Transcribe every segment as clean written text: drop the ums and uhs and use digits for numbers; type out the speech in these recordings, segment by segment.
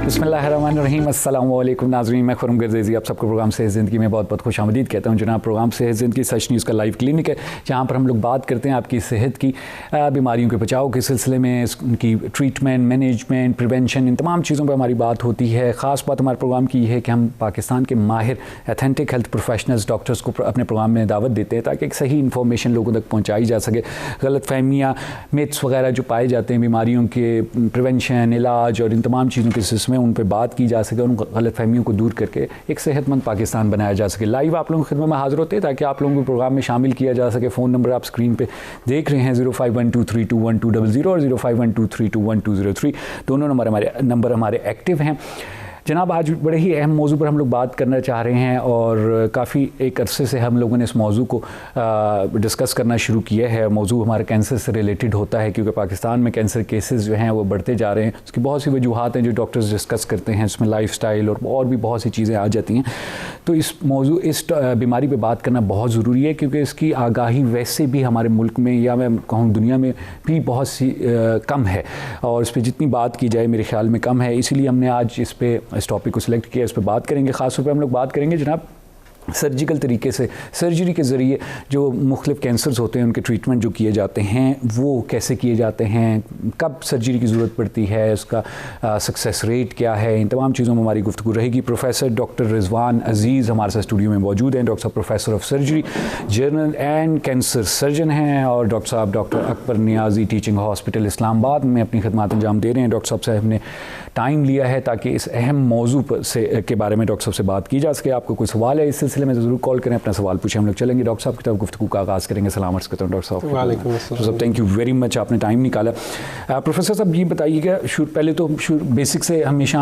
बिस्मिल्लाहिर्रहमानिर्रहीम, अस्सलाम वालेकुम नाज़रीन, मैं खुरम गर्देज़ी आप सबको प्रोग्राम सेहत ज़िंदगी में बहुत बहुत खुश आमदीद कहता हूँ। जनाब, प्रोग्राम सेहत ज़िंदगी सच न्यूज़ का लाइव क्लिनिक है, जहाँ पर हम लोग बात करते हैं आपकी सेहत की, बीमारियों के बचाव के सिलसिले में, उनकी ट्रीटमेंट, मैनेजमेंट, प्रिवेंशन, इन तमाम चीज़ों पर हमारी बात होती है। ख़ास बात हमारे प्रोग्राम की है कि हम पाकिस्तान के माहिर एथेंटिक हेल्थ प्रोफेशनल्स डॉक्टर्स को अपने प्रोग्राम में दावत देते हैं ताकि एक सही इन्फॉर्मेशन लोगों तक पहुँचाई जा सके। गलत फहमियाँ, मिथ्स वगैरह जो पाए जाते हैं बीमारियों के प्रिवेंशन, इलाज और इन तमाम चीज़ों के सिलसिले में, उन पर बात की जा सके, उन गलत फहमियों को दूर करके एक सेहतमंद पाकिस्तान बनाया जा सके। लाइव आप लोगों की खिदमत में हाजिर होते हैं ताकि आप लोगों को प्रोग्राम में शामिल किया जा सके। फ़ोन नंबर आप स्क्रीन पे देख रहे हैं 0512321200 और 0512321203, दोनों नंबर हमारे एक्टिव हैं। जनाब, आज बड़े ही अहम मौजू पर हम लोग बात करना चाह रहे हैं और काफ़ी एक अरसे से हम लोगों ने इस मौजू को डिस्कस करना शुरू किया है। मौजू हमारे कैंसर से रिलेटेड होता है क्योंकि पाकिस्तान में कैंसर केसेस जो हैं वो बढ़ते जा रहे हैं। उसकी बहुत सी वजूहात हैं जो डॉक्टर्स डिस्कस करते हैं, इसमें लाइफस्टाइल और भी बहुत सी चीज़ें आ जाती हैं। तो इस बीमारी पर बात करना बहुत ज़रूरी है क्योंकि इसकी आगाही वैसे भी हमारे मुल्क में या मैं कहूँ दुनिया में भी बहुत सी कम है और इस पर जितनी बात की जाए मेरे ख्याल में कम है। इसीलिए हमने आज इस टॉपिक को सिलेक्ट किया, इस पर बात करेंगे। ख़ास तौर पे हम लोग बात करेंगे जनाब सर्जिकल तरीके से, सर्जरी के ज़रिए जो मुख्तलिफ़ कैंसर्स होते हैं उनके ट्रीटमेंट जो किए जाते हैं वो कैसे किए जाते हैं, कब सर्जरी की ज़रूरत पड़ती है, उसका सक्सेस रेट क्या है, इन तमाम चीज़ों में हमारी गुफ्तगू रहेगी। प्रोफेसर डॉक्टर रिजवान अजीज़ हमारे साथ स्टूडियो में मौजूद हैं। डॉक्टर साहब professor of surgery, journal and cancer surgeon हैं और डॉक्टर साहब doctor Akbar Niazi teaching hospital Islamabad में अपनी खिदमत अंजाम दे रहे हैं। डॉक्टर साहब ने टाइम लिया है ताकि इस अहम मौजू के बारे में डॉक्टर साहब से बात की जा सके। आपको कोई सवाल है इस सिलसिले में ज़रूर कॉल करें, अपना सवाल पूछें, हम लोग चलेंगे डॉक्टर साहब की तरफ गुफ्तगू का आगाज़ करेंगे। सलाम अर्ज़ करता हूँ डॉक्टर साहब। वालेकुम अस्सलाम। थैंक यू वेरी मच, आपने टाइम निकाला। प्रोफेसर साहब ये बताइएगा, पहले तो बेसिक से हमेशा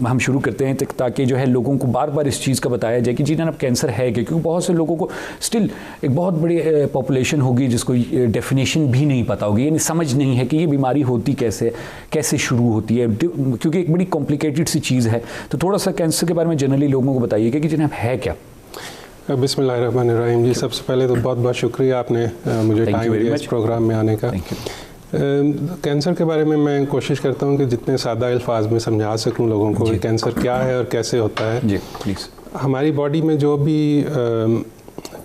हम शुरू करते हैं ताकि जो है लोगों को बार बार इस चीज़ का बताया जाए कि जी जनाब कैंसर है क्या, क्योंकि बहुत से लोगों को स्टिल एक बहुत बड़ी पॉपुलेशन होगी जिसको डेफिनेशन भी नहीं पता होगी, यानी समझ नहीं है कि ये बीमारी होती कैसे शुरू होती है, क्योंकि एक बड़ी कॉम्प्लिकेटेड सी चीज़ है। तो थोड़ा सा कैंसर के बारे में जनरली लोगों को बताइएगा कि जनाब है क्या। बिस्मिल्लाहिर्रहमानिर्रहीम जी, सबसे पहले तो बहुत बहुत शुक्रिया आपने मुझे टाइम दिया इस प्रोग्राम में आने का। कैंसर के बारे में मैं कोशिश करता हूँ कि जितने सादा अल्फाज में समझा सकूँ लोगों को कि कैंसर क्या है और कैसे होता है। जी प्लीज़। हमारी बॉडी में जो भी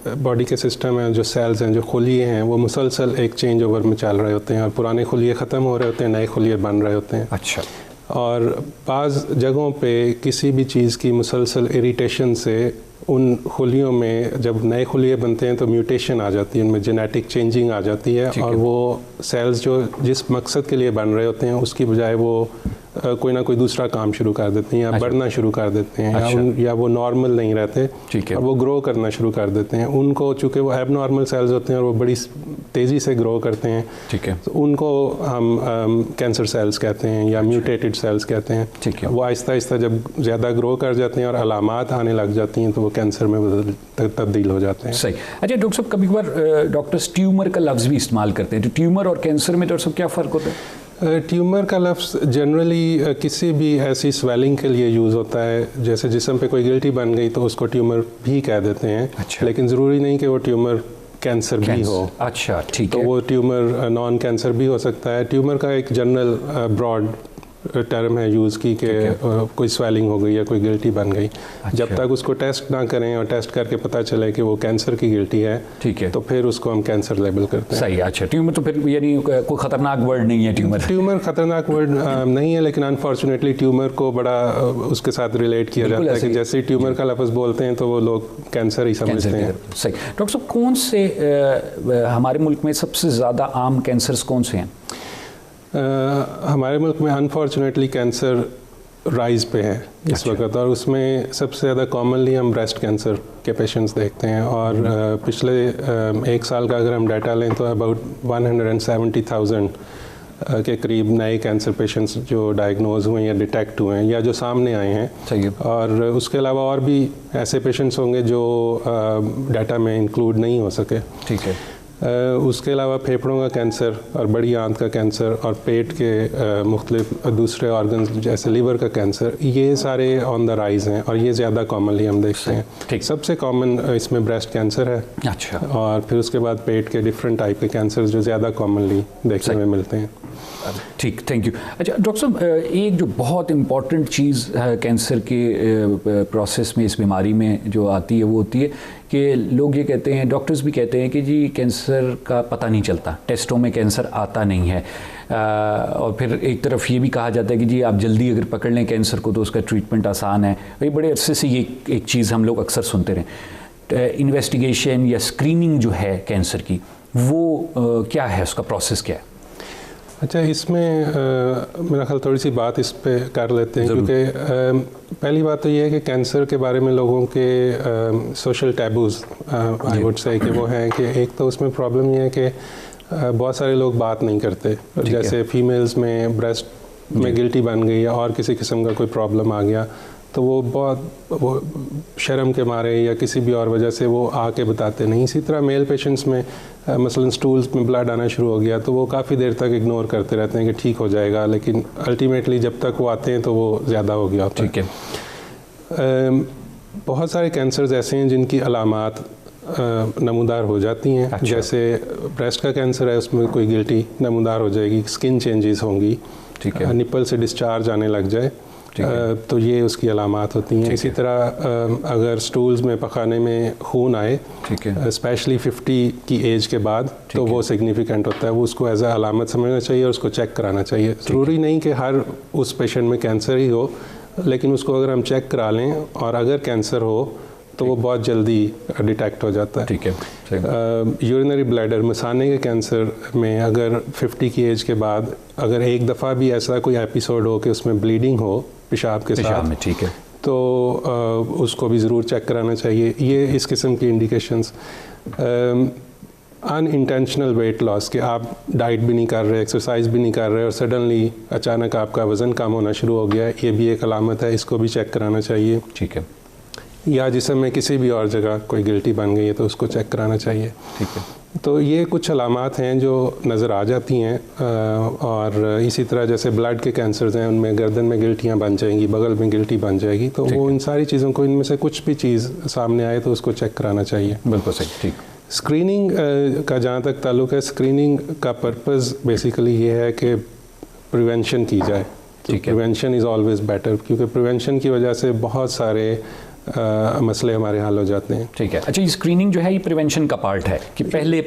बॉडी के सिस्टम हैं, जो सेल्स हैं, जो खुलिये हैं, वो मुसलसल एक चेंज ओवर में चल रहे होते हैं और पुराने खुलिये ख़त्म हो रहे होते हैं, नए खुलिये बन रहे होते हैं। अच्छा। और बाज़ जगहों पे किसी भी चीज़ की मुसलसल इरिटेशन से उन खुलियों में जब नए खुलिये बनते हैं तो म्यूटेशन आ जाती है, उनमें जेनेटिक चेंजिंग आ जाती है और वो सेल्स जो जिस मकसद के लिए बन रहे होते हैं उसकी बजाय वो कोई ना कोई दूसरा काम शुरू कर देते हैं या बढ़ना शुरू कर देते हैं या वो नॉर्मल नहीं रहते और वो ग्रो करना शुरू कर देते हैं। उनको चूँकि वो एबनॉर्मल सेल्स होते हैं और वो बड़ी तेज़ी से ग्रो करते हैं, ठीक है, तो उनको हम कैंसर सेल्स कहते हैं या म्यूटेटेड सेल्स कहते हैं। ठीक है, वो आहिस्ता आहिस्ता जब ज़्यादा ग्रो कर जाते हैं और अलामात आने लग जाती हैं तो वो कैंसर में तब्दील हो जाते हैं। सही। अच्छा डॉक्टर साहब, कभी कभार डॉक्टर्स ट्यूमर का लफ्ज़ भी इस्तेमाल करते हैं, तो ट्यूमर और कैंसर में डॉक्टर साहब क्या फ़र्क होता है? ट्यूमर का लफ्ज़ जनरली किसी भी ऐसी स्वेलिंग के लिए यूज़ होता है, जैसे जिस्म पे कोई गिल्टी बन गई तो उसको ट्यूमर भी कह देते हैं। अच्छा। लेकिन ज़रूरी नहीं कि वो ट्यूमर कैंसर भी हो। अच्छा, ठीक है। तो वो ट्यूमर नॉन कैंसर भी हो सकता है। ट्यूमर का एक जनरल ब्रॉड टर्म है यूज़ की कि कोई स्वेलिंग हो गई या कोई गिल्टी बन गई। अच्छा। जब तक उसको टेस्ट ना करें और टेस्ट करके पता चले कि वो कैंसर की गिल्टी है, ठीक है, तो फिर उसको हम कैंसर लेबल करते हैं। सही। अच्छा, ट्यूमर तो फिर यानी कोई ख़तरनाक वर्ड नहीं है ट्यूमर ख़तरनाक वर्ड नहीं है, लेकिन अनफॉर्चुनेटली ट्यूमर को बड़ा उसके साथ रिलेट किया जाता है कि जैसे ही ट्यूमर का लफ्ज़ बोलते हैं तो वो लोग कैंसर ही समझते हैं। सही। डॉक्टर साहब, कौन से हमारे मुल्क में सबसे ज़्यादा आम कैंसर्स कौन से हैं? हमारे मुल्क में अनफॉर्चुनेटली कैंसर राइज़ पे है इस वक्त और उसमें सबसे ज़्यादा कॉमनली हम ब्रेस्ट कैंसर के पेशेंट्स देखते हैं और पिछले एक साल का अगर हम डाटा लें तो अबाउट 170,000 के करीब नए कैंसर पेशेंट्स जो डायग्नोज हुए हैं या डिटेक्ट हुए हैं या जो सामने आए हैं। और उसके अलावा और भी ऐसे पेशेंट्स होंगे जो डाटा में इंक्लूड नहीं हो सके। ठीक है। उसके अलावा फेफड़ों का कैंसर और बड़ी आंत का कैंसर और पेट के मुख्तलिफ दूसरे ऑर्गन्स जैसे लीवर का कैंसर, ये सारे ऑन द राइज हैं और ये ज़्यादा कॉमनली हम देखते हैं। ठीक। सबसे कॉमन इसमें ब्रेस्ट कैंसर है। अच्छा। और फिर उसके बाद पेट के डिफरेंट टाइप के कैंसर जो ज़्यादा कॉमनली देखने में मिलते हैं। ठीक, थैंक यू। अच्छा डॉक्टर साहब, एक जो बहुत इम्पॉर्टेंट चीज़ कैंसर के प्रोसेस में, इस बीमारी में जो आती है, वो होती है कि लोग ये कहते हैं, डॉक्टर्स भी कहते हैं कि जी कैंसर का पता नहीं चलता, टेस्टों में कैंसर आता नहीं है। और फिर एक तरफ ये भी कहा जाता है कि जी आप जल्दी अगर पकड़ लें कैंसर को तो उसका ट्रीटमेंट आसान है। ये बड़े अरसे से ये एक चीज़ हम लोग अक्सर सुनते रहे। इन्वेस्टिगेशन या स्क्रीनिंग जो है कैंसर की, वो क्या है, उसका प्रोसेस क्या है? अच्छा, इसमें मेरा ख्याल थोड़ी सी बात इस पे कर लेते हैं, क्योंकि पहली बात तो ये है कि कैंसर के बारे में लोगों के social taboos I would say कि वो हैं कि एक तो उसमें प्रॉब्लम ये है कि बहुत सारे लोग बात नहीं करते। जैसे फीमेल्स में ब्रेस्ट में गिल्टी बन गई या और किसी किस्म का कोई प्रॉब्लम आ गया तो वो शर्म के मारे या किसी भी और वजह से वो आके बताते नहीं। इसी तरह मेल पेशेंट्स में मसलन स्टूल्स में ब्लड आना शुरू हो गया तो वो काफ़ी देर तक इग्नोर करते रहते हैं कि ठीक हो जाएगा, लेकिन अल्टीमेटली जब तक वो आते हैं तो वो ज़्यादा हो गया होता है। ठीक है। बहुत सारे कैंसर्स ऐसे हैं जिनकी अलामात नमूदार हो जाती हैं। अच्छा। जैसे ब्रेस्ट का कैंसर है, उसमें कोई गिल्टी नमूदार हो जाएगी, स्किन चेंजेस होंगी, ठीक है, निप्पल से डिस्चार्ज आने लग जाए, तो ये उसकी अलामात होती हैं। इसी तरह अगर स्टूल्स में पखाने में खून आए, स्पेशली 50 की एज के बाद, तो वो सिग्निफिकेंट होता है, वो उसको एज अ अलामत समझना चाहिए और उसको चेक कराना चाहिए। ज़रूरी नहीं कि हर उस पेशेंट में कैंसर ही हो, लेकिन उसको अगर हम चेक करा लें और अगर कैंसर हो तो वो बहुत जल्दी डिटेक्ट हो जाता है। ठीक है। यूरिनरी ब्लैडर, मसाने के कैंसर में अगर 50 की एज के बाद अगर एक दफ़ा भी ऐसा कोई एपिसोड हो कि उसमें ब्लीडिंग हो पेशाब के साथ, ठीक है, तो उसको भी ज़रूर चेक कराना चाहिए। ये इस किस्म की इंडिकेशंस। अनइंटेंशनल वेट लॉस, कि आप डाइट भी नहीं कर रहे, एक्सरसाइज भी नहीं कर रहे और सडनली अचानक आपका वज़न कम होना शुरू हो गया, ये भी एक अलामत है, इसको भी चेक कराना चाहिए। ठीक है। या जिसम में किसी भी और जगह कोई गिल्टी बन गई है तो उसको चेक कराना चाहिए। ठीक है। तो ये कुछ अलामात हैं जो नज़र आ जाती हैं। और इसी तरह जैसे ब्लड के कैंसर्स हैं, उनमें गर्दन में गिल्टियाँ बन जाएंगी, बगल में गिल्टी बन जाएगी, तो वो इन सारी चीज़ों को, इनमें से कुछ भी चीज़ सामने आए तो उसको चेक कराना चाहिए। बिल्कुल सही। ठीक। स्क्रीनिंग का जहाँ तक ताल्लुक़ है, स्क्रीनिंग का पर्पज़ बेसिकली ये है कि प्रिवेंशन की जाए। प्रिवेंशन इज़ ऑलवेज बेटर, क्योंकि प्रिवेंशन की वजह से बहुत सारे मसले हमारे हल हो जाते हैं। ठीक है। अच्छा, ये स्क्रीनिंग जो है ये प्रिवेंशन का पार्ट है कि पहले ही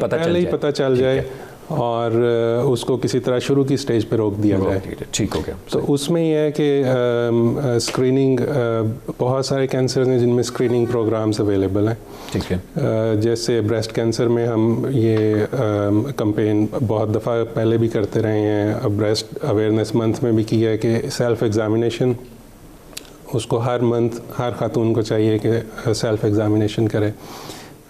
पता चल जाए और उसको किसी तरह शुरू की स्टेज पे रोक दिया जाए। ठीक हो गया। तो उसमें यह है कि स्क्रीनिंग, बहुत सारे कैंसर हैं जिनमें स्क्रीनिंग प्रोग्राम्स अवेलेबल हैं। ठीक है। जैसे ब्रेस्ट कैंसर में हम ये कैंपेन बहुत दफ़ा पहले भी करते रहे हैं, ब्रेस्ट अवेयरनेस मंथ में भी किया है कि सेल्फ एग्ज़ामिनेशन, उसको हर मंथ हर खातून को चाहिए कि सेल्फ एग्ज़ामिनेशन करे।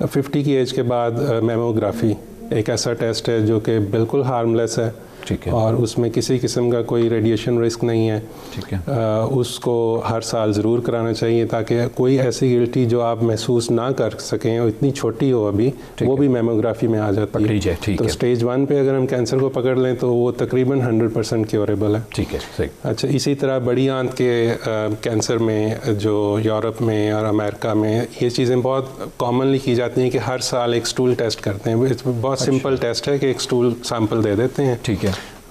50 की एज के बाद मेमोग्राफी एक ऐसा टेस्ट है जो कि बिल्कुल हार्मलेस है। ठीक है। और उसमें किसी किस्म का कोई रेडिएशन रिस्क नहीं है। ठीक है। उसको हर साल ज़रूर कराना चाहिए ताकि कोई ऐसी गिल्टी जो आप महसूस ना कर सकें और इतनी छोटी हो अभी, वो भी मेमोग्राफी में आ जाती है। तो स्टेज 1 पे अगर हम कैंसर को पकड़ लें तो वो तकरीबन 100% क्योरेबल है। ठीक है, सही। अच्छा, इसी तरह बड़ी आंत के कैंसर में जो यूरोप में और अमेरिका में ये चीज़ें बहुत कॉमनली की जाती हैं कि हर साल एक स्टूल टेस्ट करते हैं। बहुत सिंपल टेस्ट है कि एक स्टूल सैंपल दे देते हैं। ठीक है।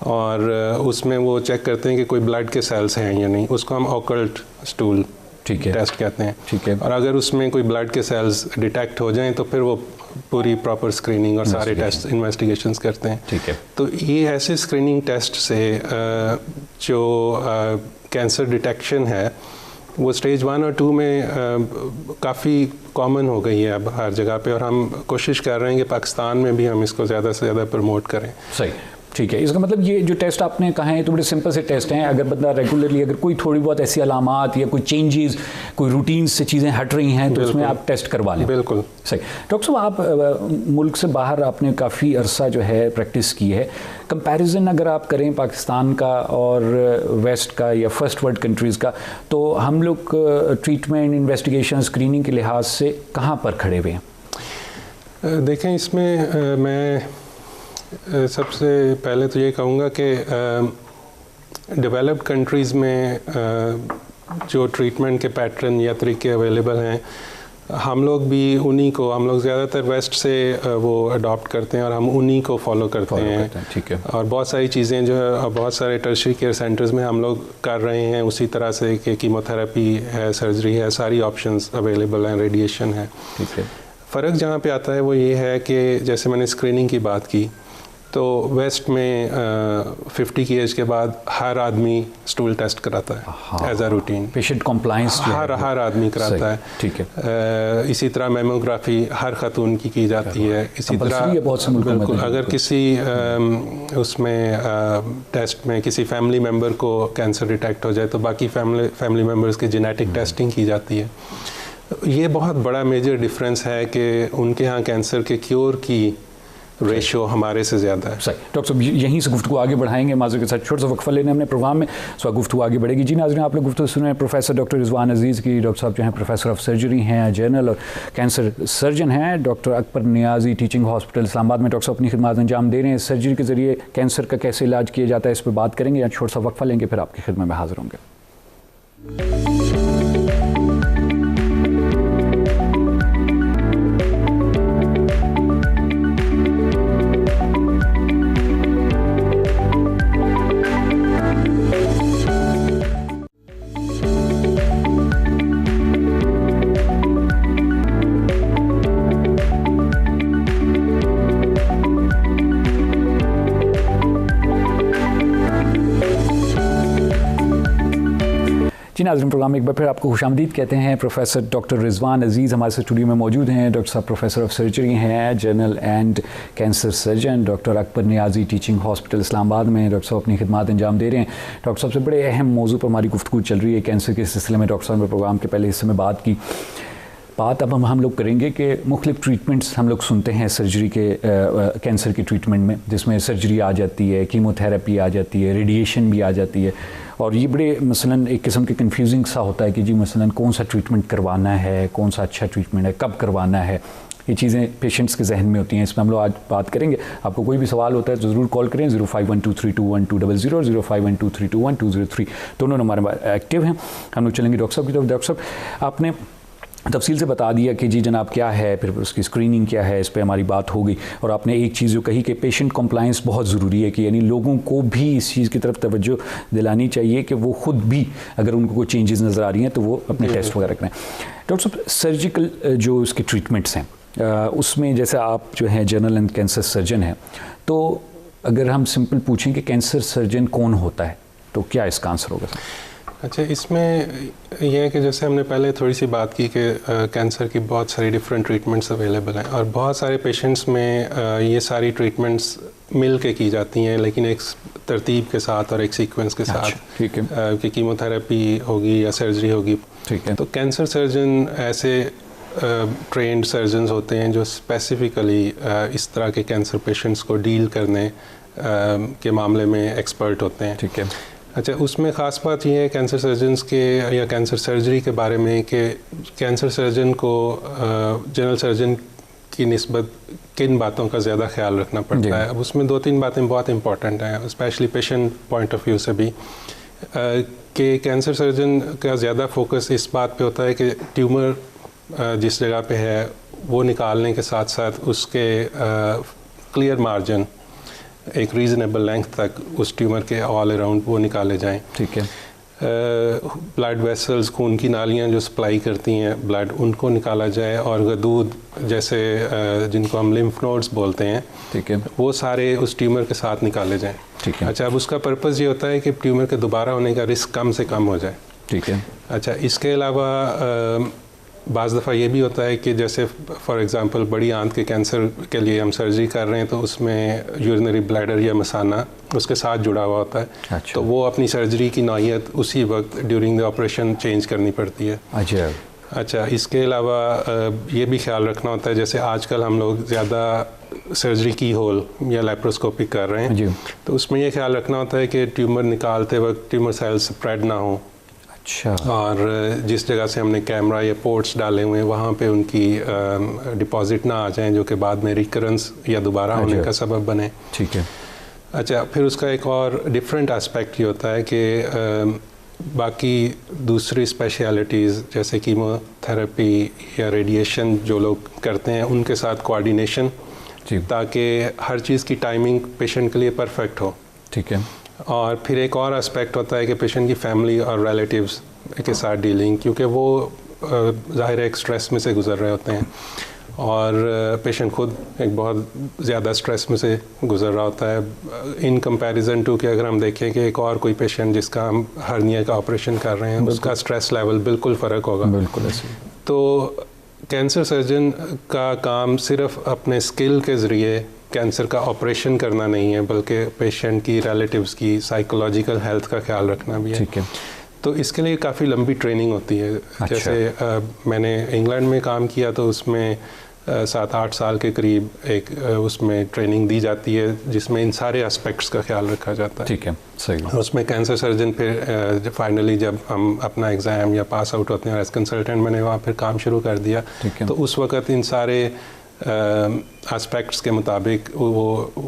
और उसमें वो चेक करते हैं कि कोई ब्लड के सेल्स हैं या नहीं, उसको हम ऑकल्ट स्टूल टेस्ट कहते हैं। ठीक है। और अगर उसमें कोई ब्लड के सेल्स डिटेक्ट हो जाएं तो फिर वो पूरी प्रॉपर स्क्रीनिंग और सारे टेस्ट इन्वेस्टिगेशंस करते हैं। ठीक है। तो ये ऐसे स्क्रीनिंग टेस्ट से जो कैंसर डिटेक्शन है वो स्टेज 1 और 2 में काफ़ी कॉमन हो गई है अब हर जगह पे, और हम कोशिश कर रहे हैं कि पाकिस्तान में भी हम इसको ज़्यादा से ज़्यादा प्रमोट करें। सही। ठीक है। इसका मतलब ये जो टेस्ट आपने कहा है तो बड़े सिंपल से टेस्ट हैं। अगर बंदा रेगुलरली, अगर कोई थोड़ी बहुत ऐसी अलामात या कोई चेंजेस, कोई रूटीन से चीज़ें हट रही हैं तो उसमें आप टेस्ट करवा लें। बिल्कुल सही। डॉक्टर साहब, आप मुल्क से बाहर आपने काफ़ी अरसा जो है प्रैक्टिस की है। कंपैरिजन अगर आप करें पाकिस्तान का और वेस्ट का या फर्स्ट वर्ल्ड कंट्रीज़ का, तो हम लोग ट्रीटमेंट, इन्वेस्टिगेशन, स्क्रीनिंग के लिहाज से कहाँ पर खड़े हुए हैं? देखें, इसमें मैं सबसे पहले तो ये कहूँगा कि डेवलप्ड कंट्रीज़ में जो ट्रीटमेंट के पैटर्न या तरीके अवेलेबल हैं, हम लोग भी उन्हीं को, हम लोग ज़्यादातर वेस्ट से वो अडॉप्ट करते हैं और हम उन्हीं को फॉलो करते हैं। ठीक है। और बहुत सारी चीज़ें जो है बहुत सारे टर्शरी केयर सेंटर्स में हम लोग कर रहे हैं उसी तरह से कि कीमोथेरेपी है, सर्जरी है, सारी ऑप्शंस अवेलेबल हैं, रेडिएशन है। ठीक है। फ़र्क जहाँ पे आता है वो ये है कि जैसे मैंने स्क्रीनिंग की बात की, तो वेस्ट में 50 की एज के बाद हर आदमी स्टूल टेस्ट कराता है as a routine. Patient compliance हर आदमी कराता है। ठीक है। इसी तरह मेमोग्राफी हर खातून की जाती है। इसी तरह बिल्कुल, अगर किसी उसमें टेस्ट में किसी फैमिली मेम्बर को कैंसर डिटेक्ट हो जाए तो बाकी फैमिली मेम्बर्स की जेनेटिक टेस्टिंग की जाती है। ये बहुत बड़ा मेजर डिफरेंस है कि उनके यहाँ कैंसर के क्योर की रेशियो हमारे से ज़्यादा है। सही। डॉक्टर साहब यहीं से गुफ्तगू आगे बढ़ाएंगे, माज़ूर के साथ छोटा सा वक्फा लेने हमने प्रोग्राम में, सो गुफ्तगू आगे बढ़ेगी। जी नाज़रीन, आप लोग गुफ्तगू सुन रहे हैं प्रोफेसर डॉक्टर रिजवान अजीज़ की। डॉक्टर साहब जो हैं प्रोफेसर ऑफ सर्जरी हैं, जनरल और कैंसर सर्जन हैं। Doctor Akbar Niazi teaching hospital Islamabad में डॉक्टर साहब अपनी खिदमत अंजाम दे रहे हैं। सर्जरी के ज़रिए कैंसर का कैसे इलाज किया जाता है, इस पर बात करेंगे। या छोटा सा वक्फा लेंगे, फिर आपकी खिदमत में हाजिर होंगे। जी नाज़रीन, प्रोग्राम में एक बार फिर आपको खुशामदीद कहते हैं। प्रोफेसर डॉक्टर रिजवान अजीज़ हमारे स्टूडियो में मौजूद हैं। डॉक्टर साहब प्रोफेसर ऑफ सर्जरी हैं, general and cancer surgeon. Doctor Akbar Niazi teaching hospital Islamabad में डॉक्टर साहब अपनी खिदमत अंजाम दे रहे हैं। डॉक्टर साहब से बड़े अहम मौजू पर हमारी गुफ्तगू चल रही है कैंसर के सिलसिले में। डॉक्टर साहब ने प्रोग्राम के पहले हिस्से में बात की। बात अब हम लोग करेंगे कि मुख्तलिफ ट्रीटमेंट्स हम लोग सुनते हैं सर्जरी के कैंसर के ट्रीटमेंट में, जिसमें सर्जरी आ जाती है, कीमोथेरेपी आ जाती है, रेडिएशन भी आ जाती है। और ये बड़े मसलन एक किस्म के कन्फ्यूजिंग सा होता है कि जी मसलन कौन सा ट्रीटमेंट करवाना है, कौन सा अच्छा ट्रीटमेंट है, कब करवाना है। ये चीज़ें पेशेंट्स के जहन में होती हैं। इसमें हम लोग आज बात करेंगे। आपको कोई भी सवाल होता है तो ज़रूर कॉल करें 0512321200 और 0512321203 दोनों नंबर एक्टिव हैं। हम लोग चलेंगे डॉक्टर साहब की तरफ। डॉक्टर साहब, आपने तफसील से बता दिया कि जी जनाब क्या है, फिर उसकी स्क्रीनिंग क्या है, इस पर हमारी बात हो गई। और आपने एक चीज़ जो कही कि पेशेंट कंप्लायंस बहुत ज़रूरी है, कि यानी लोगों को भी इस चीज़ की तरफ तवज्जो दिलानी चाहिए कि वो ख़ुद भी अगर उनको कोई चेंजेस नज़र आ रही हैं तो वो अपने टेस्ट वगैरह करें। डॉक्टर साहब, सर्जिकल जो इसके ट्रीटमेंट्स हैं उसमें जैसे आप जो हैं जनरल एंड कैंसर सर्जन हैं, तो अगर हम सिंपल पूछें कि कैंसर सर्जन कौन होता है तो क्या इसका आंसर होगा? अच्छा, इसमें यह है कि जैसे हमने पहले थोड़ी सी बात की कि कैंसर की बहुत सारी डिफरेंट ट्रीटमेंट्स अवेलेबल हैं और बहुत सारे पेशेंट्स में ये सारी ट्रीटमेंट्स मिल के की जाती हैं, लेकिन एक तरतीब के साथ और एक सीक्वेंस के साथ। ठीक है। कि कीमोथेरेपी होगी या सर्जरी होगी। ठीक है। तो कैंसर सर्जन ऐसे ट्रेंड सर्जन्स होते हैं जो स्पेसिफिकली इस तरह के कैंसर पेशेंट्स को डील करने के मामले में एक्सपर्ट होते हैं। ठीक है। अच्छा, उसमें ख़ास बात यह है कैंसर सर्जन्स के या कैंसर सर्जरी के बारे में कि कैंसर सर्जन को जनरल सर्जन की निस्बत किन बातों का ज़्यादा ख्याल रखना पड़ता है। अब उसमें 2-3 बातें बहुत इंपॉर्टेंट हैं, specially patient point of view से भी, कि कैंसर सर्जन का ज़्यादा फोकस इस बात पे होता है कि ट्यूमर जिस जगह पे है वो निकालने के साथ साथ उसके क्लियर मार्जिन एक रीज़नेबल लेंथ तक उस ट्यूमर के ऑल अराउंड वो निकाले जाएं। ठीक है। ब्लड वेसल्स, खून की नालियाँ जो सप्लाई करती हैं ब्लड, उनको निकाला जाए और गदूद जैसे जिनको हम लिम्फ नोड्स बोलते हैं, ठीक है, वो सारे उस ट्यूमर के साथ निकाले जाएं। ठीक है। अच्छा, अब उसका पर्पज़ ये होता है कि ट्यूमर के दोबारा होने का रिस्क कम से कम हो जाए। ठीक है। अच्छा, इसके अलावा बाज़ दफ़ा ये भी होता है कि जैसे फॉर एग्ज़ाम्पल बड़ी आंत के कैंसर के लिए हम सर्जरी कर रहे हैं तो उसमें यूरिनरी ब्लैडर या मसाना उसके साथ जुड़ा हुआ होता है। अच्छा। तो वो अपनी सर्जरी की नौइयत उसी वक्त ड्यूरिंग द ऑपरेशन चेंज करनी पड़ती है। अच्छा, इसके अलावा ये भी ख्याल रखना होता है, जैसे आजकल हम लोग ज़्यादा सर्जरी की होल या लैप्रोस्कोपी कर रहे हैं, तो उसमें ये ख्याल रखना होता है कि ट्यूमर निकालते वक्त ट्यूमर सेल्स स्प्रेड ना हो। अच्छा। और जिस जगह से हमने कैमरा या पोर्ट्स डाले हुए हैं वहाँ पे उनकी डिपॉजिट ना आ जाएं जो कि बाद में रिकरेंस या दोबारा होने का सबब बने। ठीक है। अच्छा, फिर उसका एक और डिफरेंट एस्पेक्ट ये होता है कि बाकी दूसरी स्पेशलिटीज़ जैसे कीमोथेरेपी या रेडिएशन जो लोग करते हैं उनके साथ कोऑर्डिनेशन, ताकि हर चीज़ की टाइमिंग पेशेंट के लिए परफेक्ट हो। ठीक है। और फिर एक और एस्पेक्ट होता है कि पेशेंट की फैमिली और रिलेटिव्स के साथ डीलिंग, क्योंकि वो ज़ाहिर है एक स्ट्रेस में से गुजर रहे होते हैं और पेशेंट खुद एक बहुत ज़्यादा स्ट्रेस में से गुजर रहा होता है इन कंपैरिजन टू कि अगर हम देखें कि एक और कोई पेशेंट जिसका हम हर्निया का ऑपरेशन कर रहे हैं उसका स्ट्रेस लेवल बिल्कुल फ़र्क होगा। बिल्कुल ऐसे। तो कैंसर सर्जन का काम सिर्फ अपने स्किल के ज़रिए कैंसर का ऑपरेशन करना नहीं है, बल्कि पेशेंट की, रिलेटिव्स की साइकोलॉजिकल हेल्थ का ख्याल रखना भी है। ठीक है। तो इसके लिए काफ़ी लंबी ट्रेनिंग होती है। अच्छा। जैसे मैंने इंग्लैंड में काम किया तो उसमें 7-8 साल के करीब एक उसमें ट्रेनिंग दी जाती है जिसमें इन सारे एस्पेक्ट्स का ख्याल रखा जाता है। ठीक है, सही। उसमें कैंसर सर्जन फिर फाइनली जब हम अपना एग्ज़ाम या पास आउट होते हैं एज कंसल्टेंट, मैंने वहाँ फिर काम शुरू कर दिया। तो उस वक़्त इन सारे एस्पेक्ट्स के मुताबिक वो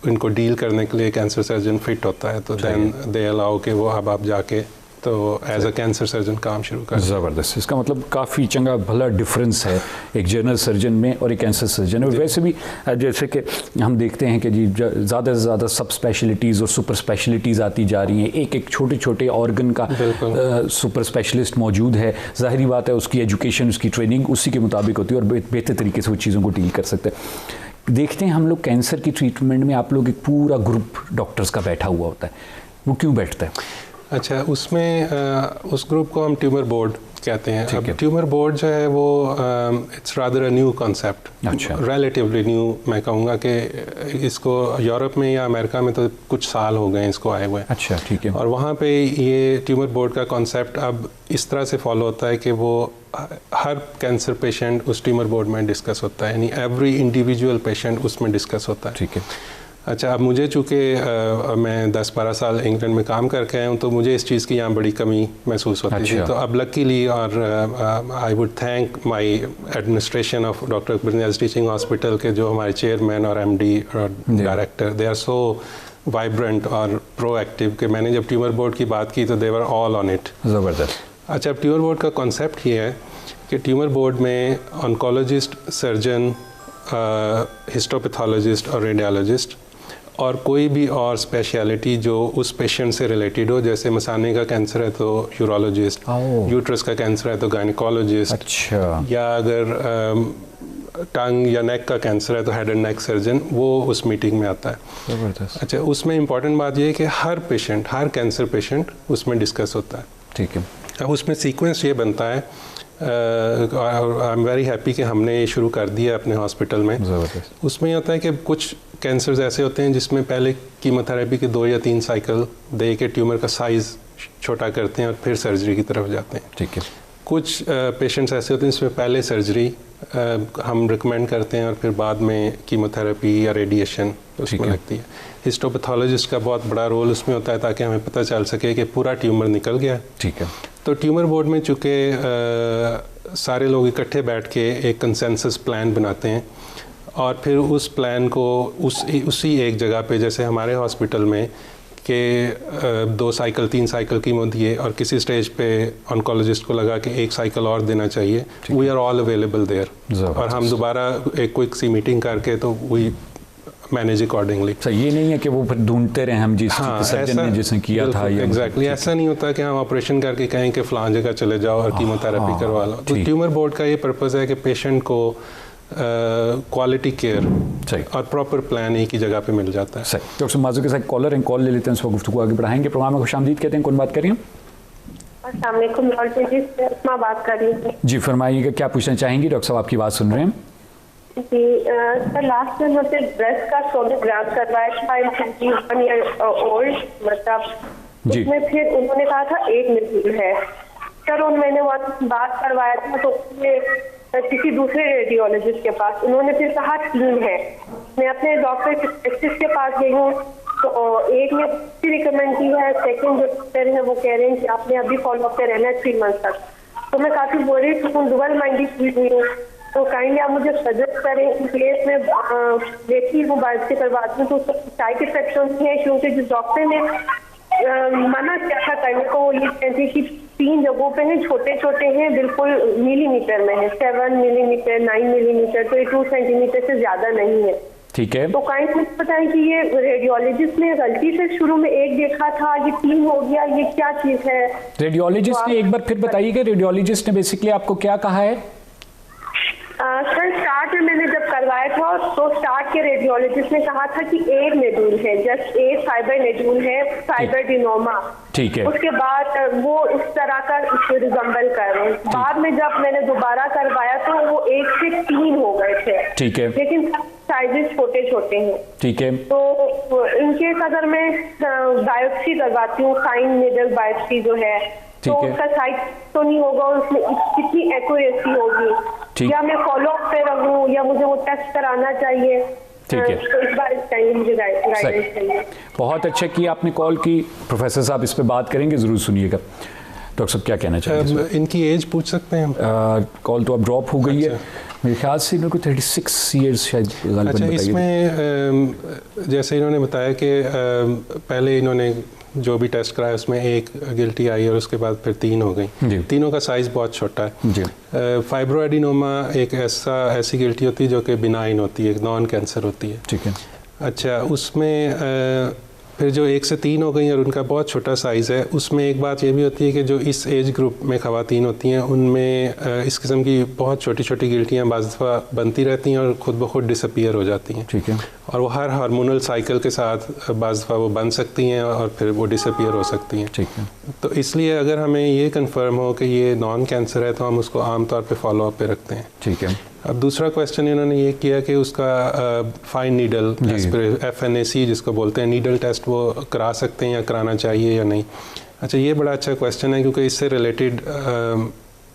इनको डील करने के लिए कैंसर सर्जन फिट होता है। तो देन दे अलाउ के वो अब आप जाके तो एज अ कैंसर सर्जन काम शुरू कर। ज़बरदस्त। इसका मतलब काफ़ी चंगा भला डिफरेंस है एक जनरल सर्जन में और एक कैंसर सर्जन में। वैसे भी जैसे कि हम देखते हैं कि जी ज़्यादा से ज़्यादा सब स्पेशलिटीज़ और सुपर स्पेशलिटीज़ आती जा रही हैं। एक एक छोटे छोटे ऑर्गन का सुपर स्पेशलिस्ट मौजूद है। ज़ाहिरी बात है उसकी एजुकेशन, उसकी ट्रेनिंग उसी के मुताबिक होती है और बेहतर तरीके से वो चीज़ों को डील कर सकते हैं। देखते हैं हम लोग कैंसर की ट्रीटमेंट में आप लोग एक पूरा ग्रुप डॉक्टर्स का बैठा हुआ होता है, वो क्यों बैठता है? अच्छा, उसमें उस ग्रुप को हम ट्यूमर बोर्ड कहते हैं। अब ट्यूमर बोर्ड जो है वो it's rather a new concept, relatively new. मैं कहूँगा कि इसको यूरोप में या अमेरिका में तो कुछ साल हो गए इसको आए हुए। अच्छा, ठीक है। और वहाँ पे ये ट्यूमर बोर्ड का कॉन्सेप्ट अब इस तरह से फॉलो होता है कि वो हर कैंसर पेशेंट उस ट्यूमर बोर्ड में डिस्कस होता है, यानी एवरी इंडिविजुअल पेशेंट उसमें डिस्कस होता है। ठीक है। अच्छा, अब मुझे चूँकि मैं 10-12 साल इंग्लैंड में काम करके आया हूँ तो मुझे इस चीज़ की यहाँ बड़ी कमी महसूस होती थी। तो अब लकीली और I would thank my administration of doctor Akbar Niaz teaching hospital के जो हमारे चेयरमैन और MD और director, they are so vibrant और प्रोएक्टिव कि मैंने जब ट्यूमर बोर्ड की बात की तो they were all on it. ज़बरदस्त। अच्छा, अब ट्यूमर बोर्ड का कॉन्सेप्ट ये है कि ट्यूमर बोर्ड में ऑन्कोलॉजिस्ट, सर्जन, हिस्टोपैथोलॉजिस्ट और रेडियोलॉजिस्ट और कोई भी और स्पेशलिटी जो उस पेशेंट से रिलेटेड हो, जैसे मसाने का कैंसर है तो यूरोलॉजिस्ट, यूट्रस का कैंसर है तो गायनेकोलॉजिस्ट। अच्छा। या अगर टंग या नेक का कैंसर है तो हेड एंड नेक सर्जन, वो उस मीटिंग में आता है। ज़बरदस्त। अच्छा, उसमें इम्पॉर्टेंट बात ये है कि हर पेशेंट, हर कैंसर पेशेंट उसमें डिस्कस होता है। ठीक है। अब उसमें सीक्वेंस ये बनता है, आई एम वेरी हैप्पी कि हमने ये शुरू कर दिया अपने हॉस्पिटल में। ज़बरदस्त। उसमें ये होता है कि कुछ कैंसर्स ऐसे होते हैं जिसमें पहले कीमोथेरेपी के 2 या 3 साइकिल दे के ट्यूमर का साइज़ छोटा करते हैं और फिर सर्जरी की तरफ जाते हैं। ठीक है। कुछ पेशेंट्स ऐसे होते हैं जिसमें पहले सर्जरी हम रिकमेंड करते हैं और फिर बाद में कीमोथेरेपी या रेडिएशन उसमें लगती है। हिस्टोपैथोलॉजिस्ट का बहुत बड़ा रोल उसमें होता है ताकि हमें पता चल सके कि पूरा ट्यूमर निकल गया। ठीक है। तो ट्यूमर बोर्ड में चूँकि सारे लोग इकट्ठे बैठ के एक कंसेंसस प्लान बनाते हैं और फिर उस प्लान को उसी एक जगह पे, जैसे हमारे हॉस्पिटल में कि 2 साइकिल 3 साइकिल कीमो दिए और किसी स्टेज पे ऑन्कोलॉजिस्ट को लगा कि 1 साइकिल और देना चाहिए, we are all available there और हम दोबारा एक क्विक सी मीटिंग करके तो वी मैनेज अकॉर्डिंगली। ये नहीं है कि वो फिर ढूंढते रहे हम जिस सर्जन ने जिसने किया था। एग्जैक्टली ऐसा नहीं होता कि हम ऑपरेशन करके कहें कि फलां जगह चले जाओ और कीमोथेरेपी करवा लो। तो ट्यूमर बोर्ड का ये पर्पज़ है कि पेशेंट को क्वालिटी केयर और प्रॉपर प्लान एक ही जगह पे मिल जाता है। सही। डॉक्टर माजू के साथ कॉलर एंड कॉल ले लेते हैं, इस गुफ्तगू को आगे बढ़ाएंगे। प्रोग्राम में खुशामदीद कहते हैं। कौन बात कर रही हैं? अस्सलाम वालेकुम डॉक्टर जी, मैं बात कर रही हूँ। जी फरमाइएगा, क्या पूछना चाहेंगी? डॉक्टर साहब आपकी बात सुन रहे हैं। जी सर, लास्ट में मुझे ब्रेस्ट का सोनोग्राम करवाया था, 21 ईयर ओल्ड, मतलब उसमें फिर उन्होंने कहा था 1 मिनट है सर, और मैंने वहाँ बात करवाया था तो किसी दूसरे रेडियोलॉजिस्ट के पास, उन्होंने फिर कहा 3 है। मैं अपने डॉक्टर स्पेशलिस्ट के पास गई हूँ तो एक ने रिकमेंड की है, सेकंड जो डॉक्टर है वो कह रहे हैं कि आपने अभी फॉलो अप पे रहना है 3 मंथ तक। तो मैं काफी वरीड हूँ, डबल माइंडेड फील हुई हूँ। तो काइंडली आप मुझे सजेस्ट करें, इन केस में देखी हूँ बायोप्सी करवाती हूँ तो उसका साइड इफेक्ट होती है, क्योंकि जिस डॉक्टर ने मना किया था करने को वो ये कहते हैं कि 3 जगहों पे हैं, छोटे छोटे हैं, बिल्कुल मिलीमीटर में है, 7 मिलीमीटर 9 मिलीमीटर, तो ये 2 सेंटीमीटर से ज्यादा नहीं है। ठीक है। तो काइंड मुझे बताएं कि ये रेडियोलॉजिस्ट ने गलती से शुरू में 1 देखा था, ये 3 हो गया, ये क्या चीज है? रेडियोलॉजिस्ट ने एक बार फिर बताइए कि रेडियोलॉजिस्ट ने बेसिकली आपको क्या कहा है? सर स्टार्ट में मैंने जब करवाया था तो स्टार्ट के रेडियोलॉजिस्ट ने कहा था कि एक नेड्यूल है, जस्ट एक फाइबर नेड्यूल है, फाइब्रोएडेनोमा। ठीक है। उसके बाद वो उस तरह का रिजम्बल कर रहे हैं। बाद में जब मैंने दोबारा करवाया तो वो 1 से 3 हो गए थे। ठीक है। लेकिन साइजेस छोटे छोटे हैं। ठीक है। तो इनकेस अगर मैं बायोप्सी करवाती हूँ, फाइन नीडल बायोप्सी जो है, तो उसका साइज तो नहीं होगा, उसमें कितनी एक्यूरेसी होगी, या मैं फॉलो अप पे रहूं, या मुझे वो टेस्ट कराना चाहिए? ठीक है। तो इस बार चाहिए मुझे गाइडेंस चाहिए। बहुत अच्छा कि आपने कॉल की। प्रोफेसर साहब इस पे बात करेंगे, ज़रूर सुनिएगा। डॉक्टर साहब क्या कहना चाहेंगे? इनकी एज पूछ सकते हैं? कॉल तो अब ड्रॉप हो गई है, मेरे ख्याल से इनको 36 ईयर्स शायद। अच्छा, इसमें जैसे इन्होंने बताया कि पहले इन्होंने जो भी टेस्ट कराया उसमें 1 गिल्टी आई और उसके बाद फिर 3 हो गई। तीनों का साइज़ बहुत छोटा है। फाइब्रोएडेनोमा एक ऐसी गिल्टी होती है जो कि बिनाइन होती है, नॉन कैंसर होती है। ठीक है। अच्छा, उसमें फिर जो 1 से 3 हो गई और उनका बहुत छोटा साइज़ है, उसमें एक बात ये भी होती है कि जो इस एज ग्रुप में ख़वातीन होती हैं उनमें इस किस्म की बहुत छोटी छोटी गिल्टियाँ बाज़ दफ़ा बनती रहती हैं और ख़ुद ब खुद डिसअपीयर हो जाती हैं। ठीक है। और वो हर हार्मोनल साइकिल के साथ बाज़ दफ़ा वो बन सकती हैं और फिर वो डिसअपीयर हो सकती हैं। ठीक है। तो इसलिए अगर हमें ये कंफर्म हो कि ये नॉन कैंसर है तो हम उसको आम तौर पे फॉलो अप पे रखते हैं। ठीक है। अब दूसरा क्वेश्चन इन्होंने ये किया कि उसका फाइन नीडल FNAC जिसको बोलते हैं नीडल टेस्ट, वो करा सकते हैं या कराना चाहिए या नहीं। अच्छा, ये बड़ा अच्छा क्वेश्चन है क्योंकि इससे रिलेटेड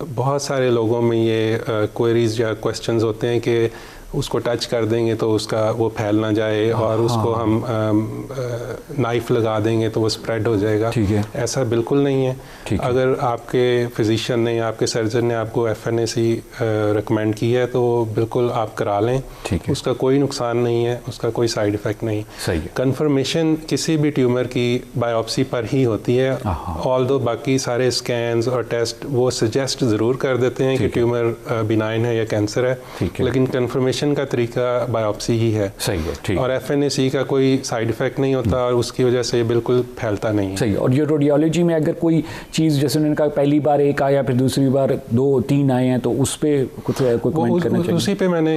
बहुत सारे लोगों में ये क्वेरीज या क्वेश्चंस होते हैं कि उसको टच कर देंगे तो उसका वो फैल ना जाए और उसको हम नाइफ लगा देंगे तो वो स्प्रेड हो जाएगा। ठीक है। ऐसा बिल्कुल नहीं है। अगर आपके फिजिशियन ने या आपके सर्जन ने आपको FNAC रिकमेंड की है तो बिल्कुल आप करा लें। उसका कोई नुकसान नहीं है, उसका कोई साइड इफ़ेक्ट नहीं। सही है। कन्फर्मेशन किसी भी ट्यूमर की बायोप्सी पर ही होती है, ऑल्दो बाकी सारे स्कैन्स और टेस्ट वो सजेस्ट ज़रूर कर देते हैं कि ट्यूमर बिनाइन है या कैंसर है, लेकिन कन्फर्मेशन का तरीका बायोप्सी ही है। सही है। ठीक। और FNAC का कोई साइड इफेक्ट नहीं होता और उसकी वजह से बिल्कुल फैलता नहीं है। सही। और ये रेडियोलॉजी में अगर कोई चीज़, जैसे उन्होंने कहा पहली बार 1 आया, फिर दूसरी बार 2 3 आए हैं, तो उस पर कुछ कमेंट करना चाहिए? उसी पे मैंने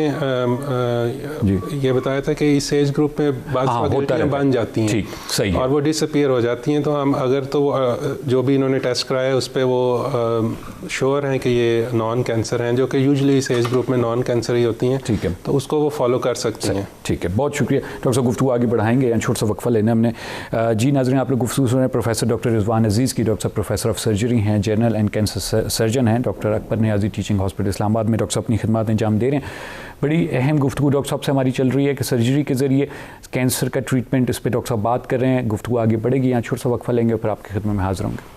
ये बताया था कि इस एज ग्रुप में बाज़ गिल्टियाँ बन जाती हैं। ठीक। सही। और वो डिसअपीयर हो जाती हैं, तो हम अगर तो जो भी इन्होंने टेस्ट कराया उस पर वो श्योर हैं कि ये नॉन कैंसर हैं, जो कि यूजुअली इस एज ग्रुप में नॉन कैंसर ही होती हैं। ठीक है। तो उसको वो फॉलो कर सकते हैं। ठीक है, बहुत शुक्रिया डॉक्टर साहब। गुफ्तगू आगे बढ़ाएंगे, या छोटा सा वक्फा लेना हमने। जी नाज़रीन, आप लोग गुफ्तगू सुन रहे हैं प्रोफेसर डॉक्टर रिजवान अजीज़ की। डॉक्टर साहब प्रोफेसर ऑफ सर्जरी हैं, जनरल एंड कैंसर सर्जन हैं, doctor Akbar Niazi teaching hospital Islamabad में डॉक्टर साहब अपनी खिदमत अंजाम दे रहे हैं। बड़ी अहम गुफ्तगू डॉक्टर साहब से हमारी चल रही है कि सर्जरी के ज़रिए कैंसर का ट्रीटमेंट, इस पर डॉक्टर साहब बात कर रहे हैं। गुफ्तगू आगे बढ़ेगी, यहाँ छोटा सा वक्फा लेंगे, फिर आपकी खिदमत में हाजिर होंगे।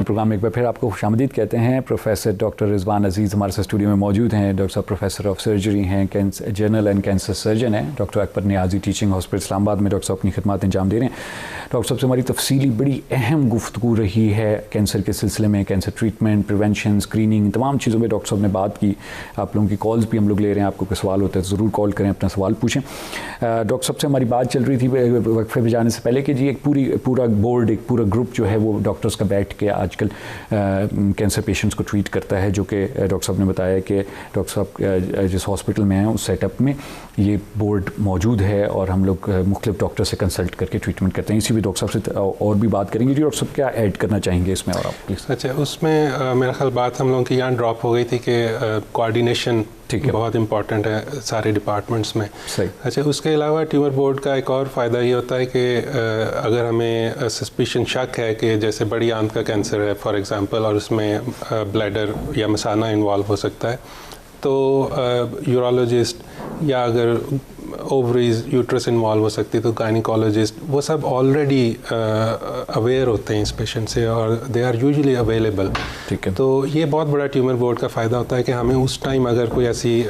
प्रोग्राम में एक बार फिर आपको खुशामदीद कहते हैं। प्रोफेसर डॉक्टर रिजवान अजीज़ हमारे साथ स्टूडियो में मौजूद हैं। डॉक्टर साहब प्रोफेसर ऑफ सर्जरी हैं, जनरल एंड कैंसर सर्जन हैं। Doctor Akbar Niazi teaching hospital Islamabad में डॉक्टर साहब अपनी खिदमत अंजाम दे रहे हैं। डॉक्टर साहब से हमारी तफसीली बड़ी अहम गुफ्तगू रही है कैंसर के सिलसिले में, कैंसर ट्रीटमेंट, प्रिवेंशन, स्क्रीनिंग, तमाम चीज़ों पर डॉक्टर साहब ने बात की। आप लोगों की कॉल्स भी हम लोग ले रहे हैं, आपको कोई सवाल होता है तो ज़रूर कॉल करें, अपना सवाल पूछें। डॉक्टर साहब से हमारी बात चल रही थी वक्फे पे जाने से पहले कि जी एक पूरा बोर्ड, एक पूरा ग्रुप जो है वो डॉक्टर्स का बैठ के आजकल कैंसर पेशेंट्स को ट्रीट करता है, जो कि डॉक्टर साहब ने बताया कि डॉक्टर साहब जिस हॉस्पिटल में हैं उस सेटअप में ये बोर्ड मौजूद है और हम लोग मुख्तलिफ डॉक्टर से कंसल्ट करके ट्रीटमेंट करते हैं। इसी भी डॉक्टर साहब से और भी बात करेंगे। जी डॉक्टर साहब क्या ऐड करना चाहेंगे इसमें और आप प्लीज़? अच्छा, उसमें मेरा ख्याल बात हम लोगों की यहाँ ड्रॉप हो गई थी कि कोऑर्डिनेशन बहुत इंपॉर्टेंट है सारे डिपार्टमेंट्स में। सही। अच्छा, उसके अलावा ट्यूमर बोर्ड का एक और फ़ायदा ये होता है कि अगर हमें सस्पिशन शक है कि जैसे बड़ी आंत का कैंसर है फॉर एग्जांपल और उसमें ब्लैडर या मसाना इन्वॉल्व हो सकता है, तो यूरोलॉजिस्ट या अगर ओवरीज यूट्रस इन्वॉल्व हो सकती है तो गायनिकोलॉजिस्ट, वो सब ऑलरेडी अवेयर होते हैं इस पेशेंट से और दे आर यूजुअली अवेलेबल। ठीक है। तो ये बहुत बड़ा ट्यूमर बोर्ड का फ़ायदा होता है कि हमें उस टाइम अगर कोई ऐसी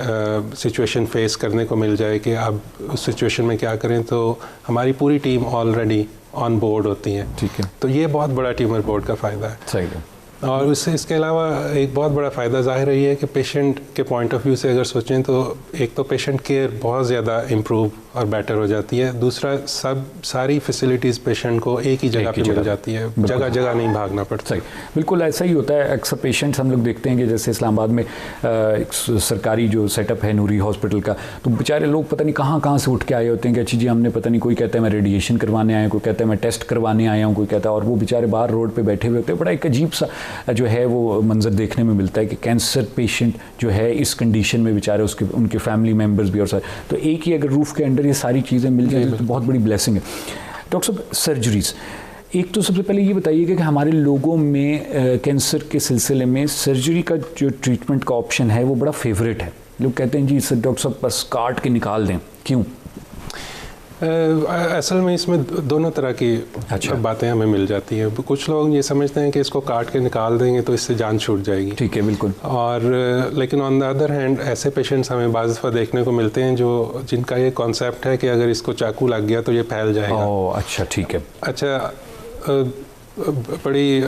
सिचुएशन फेस करने को मिल जाए कि अब उस सिचुएशन में क्या करें, तो हमारी पूरी टीम ऑलरेडी ऑन बोर्ड होती है। ठीक है। तो ये बहुत बड़ा ट्यूमर बोर्ड का फ़ायदा है। सही है। और इसके अलावा एक बहुत बड़ा फ़ायदा ज़ाहिर है ये कि पेशेंट के पॉइंट ऑफ व्यू से अगर सोचें तो एक तो पेशेंट केयर बहुत ज़्यादा इम्प्रूव और बेटर हो जाती है, दूसरा सारी फैसिलिटीज़ पेशेंट को एक ही जगह पे मिल जाती है, जगह जगह नहीं भागना पड़ता। सही, बिल्कुल ऐसा ही होता है। अक्सर पेशेंट्स हम लोग देखते हैं कि जैसे इस्लामाबाद में एक सरकारी जो सेटअप है नूरी हॉस्पिटल का, तो बेचारे लोग पता नहीं कहाँ से उठ के आए होते हैं कि अच्छी जी हमने पता नहीं, कोई कहता है मैं रेडिएशन करवाने आया, कोई कहता है मैं टेस्ट करवाने आया हूँ, कोई कहता है, और वो बेचारे बाहर रोड पर बैठे हुए होते हैं। बड़ा एक अजीब सा जो है वो मंजर देखने में मिलता है कि कैंसर पेशेंट जो है इस कंडीशन में बेचारे उनके फैमिली मेम्बर्स भी और सारे, तो एक ही अगर रूफ के अंडर ये सारी चीज़ें मिल जाए तो बहुत बड़ी ब्लेसिंग है। डॉक्टर साहब, सर्जरीज, एक तो सबसे पहले ये बताइए कि हमारे लोगों में कैंसर के सिलसिले में सर्जरी का जो ट्रीटमेंट का ऑप्शन है वो बड़ा फेवरेट है। लोग कहते हैं जी डॉक्टर साहब बस काट के निकाल दें, क्यों? असल में इसमें दोनों तरह की बातें हमें मिल जाती हैं। कुछ लोग ये समझते हैं कि इसको काट के निकाल देंगे तो इससे जान छूट जाएगी। ठीक है, बिल्कुल। और लेकिन ऑन द अदर हैंड ऐसे पेशेंट्स हमें बाज़ दफ़ा देखने को मिलते हैं जिनका ये कॉन्सेप्ट है कि अगर इसको चाकू लग गया तो ये फैल जाएगा। ओह अच्छा, ठीक है। अच्छा, बड़ी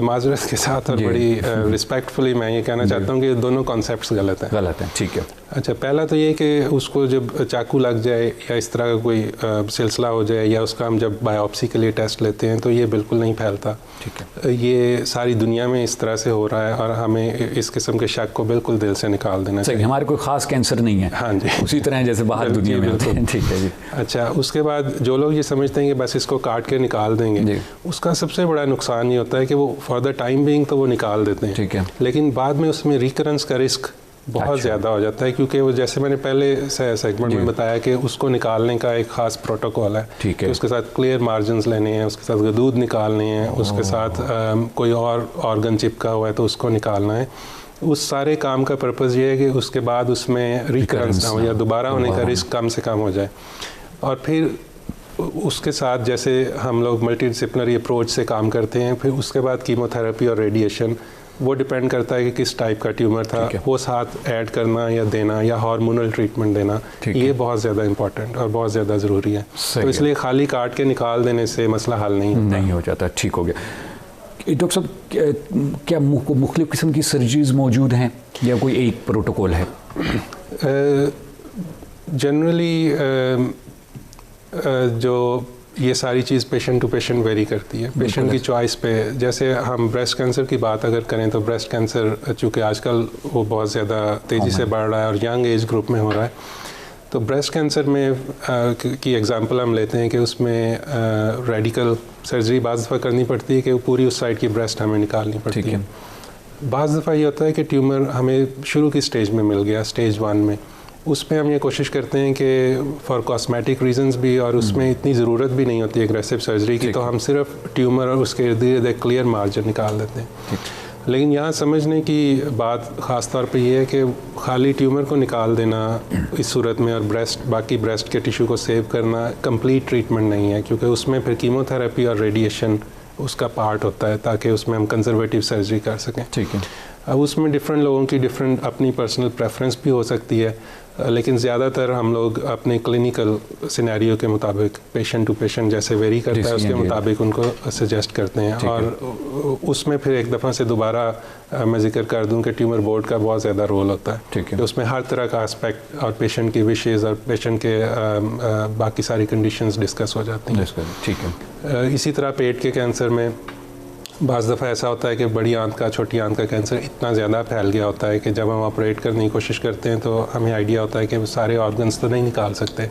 माजरत के साथ और बड़ी रिस्पेक्टफुली मैं ये कहना चाहता हूँ कि दोनों कॉन्सेप्ट्स गलत हैं। ठीक है। अच्छा, पहला तो ये कि उसको जब चाकू लग जाए या इस तरह का कोई सिलसिला हो जाए या उसका हम जब बायोप्सी के लिए टेस्ट लेते हैं तो ये बिल्कुल नहीं फैलता। ठीक है। ये सारी दुनिया में इस तरह से हो रहा है और हमें इस किस्म के शक को बिल्कुल दिल से निकाल देना चाहिए। हमारे कोई ख़ास कैंसर नहीं है। हाँ जी, उसी तरह जैसे बाहर दुनिया में होते हैं। ठीक है जी। अच्छा, उसके बाद जो लोग ये समझते हैं कि बस इसको काट के निकाल देंगे, उसका सबसे बड़ा नुकसान ये होता है कि वो फॉर द टाइम बीइंग तो वो निकाल देते हैं। ठीक है। लेकिन बाद में उसमें रिकरेंस का रिस्क बहुत ज़्यादा हो जाता है, क्योंकि वो जैसे मैंने पहले सेगमेंट में बताया कि उसको निकालने का एक ख़ास प्रोटोकॉल है। ठीक है। उसके साथ क्लियर मार्जिन्स लेने हैं, उसके साथ दूध निकालने हैं, उसके साथ कोई और ऑर्गन चिपका हुआ है तो उसको निकालना है। उस सारे काम का पर्पज़ ये है कि उसके बाद उसमें रिकरेंस ना हो या दोबारा होने का रिस्क कम से कम हो जाए। और फिर उसके साथ जैसे हम लोग मल्टीडिसिप्लिनरी अप्रोच से काम करते हैं, फिर उसके बाद कीमोथेरेपी और रेडिएशन, वो डिपेंड करता है कि किस टाइप का ट्यूमर था, वो साथ ऐड करना या देना या हार्मोनल ट्रीटमेंट देना, ये बहुत ज़्यादा इंपॉर्टेंट और बहुत ज़्यादा ज़रूरी है। तो इसलिए खाली काट के निकाल देने से मसला हल नहीं हो जाता। ठीक हो गया। डॉक्टर साहब, क्या मुख्तलिफ किस्म की सर्जरीज मौजूद हैं या कोई एक प्रोटोकॉल है? जनरली जो ये सारी चीज़ पेशेंट टू पेशेंट वेरी करती है, पेशेंट की चॉइस पे। जैसे हम ब्रेस्ट कैंसर की बात अगर करें तो ब्रेस्ट कैंसर चूँकि आजकल वो बहुत ज़्यादा तेज़ी से बढ़ रहा है और यंग एज ग्रुप में हो रहा है, तो ब्रेस्ट कैंसर में की एग्जांपल हम लेते हैं कि उसमें रेडिकल सर्जरी बाज़ दफ़ा करनी पड़ती है कि वो पूरी उस साइड की ब्रेस्ट हमें निकालनी पड़ती है। बाज़ दफ़ा ये होता है कि ट्यूमर हमें शुरू की स्टेज में मिल गया, स्टेज 1 में, उसमें हम ये कोशिश करते हैं कि फॉर कॉस्मेटिक रीजंस भी और उसमें इतनी ज़रूरत भी नहीं होती एग्रेसिव सर्जरी की, तो हम सिर्फ ट्यूमर और उसके इर्द गिर्द एक क्लियर मार्जिन निकाल देते हैं। लेकिन यहाँ समझने की बात ख़ास तौर पे ये है कि खाली ट्यूमर को निकाल देना इस सूरत में और बाकी ब्रेस्ट के टिश्यू को सेव करना कंप्लीट ट्रीटमेंट नहीं है, क्योंकि उसमें फिर कीमोथेरेपी और रेडिएशन उसका पार्ट होता है ताकि उसमें हम कंजर्वेटिव सर्जरी कर सकें। ठीक है। अब उसमें डिफरेंट लोगों की डिफरेंट अपनी पर्सनल प्रेफरेंस भी हो सकती है, लेकिन ज़्यादातर हम लोग अपने क्लिनिकल सिनेरियो के मुताबिक पेशेंट टू पेशेंट जैसे वेरी करता है उसके मुताबिक उनको सजेस्ट करते हैं। और उसमें फिर एक दफ़ा से दोबारा मैं जिक्र कर दूं कि ट्यूमर बोर्ड का बहुत ज़्यादा रोल होता है। ठीक है। तो उसमें हर तरह का एस्पेक्ट और पेशेंट की विशेज़ और पेशेंट के बाकी सारी कंडीशंस डिस्कस हो जाती हैं। ठीक है। इसी तरह पेट के कैंसर में बाज़ दफ़ा ऐसा होता है कि बड़ी आंत का छोटी आंत का कैंसर इतना ज़्यादा फैल गया होता है कि जब हम ऑपरेट करने की कोशिश करते हैं तो हमें आइडिया होता है कि सारे ऑर्गन्स तो नहीं निकाल सकते,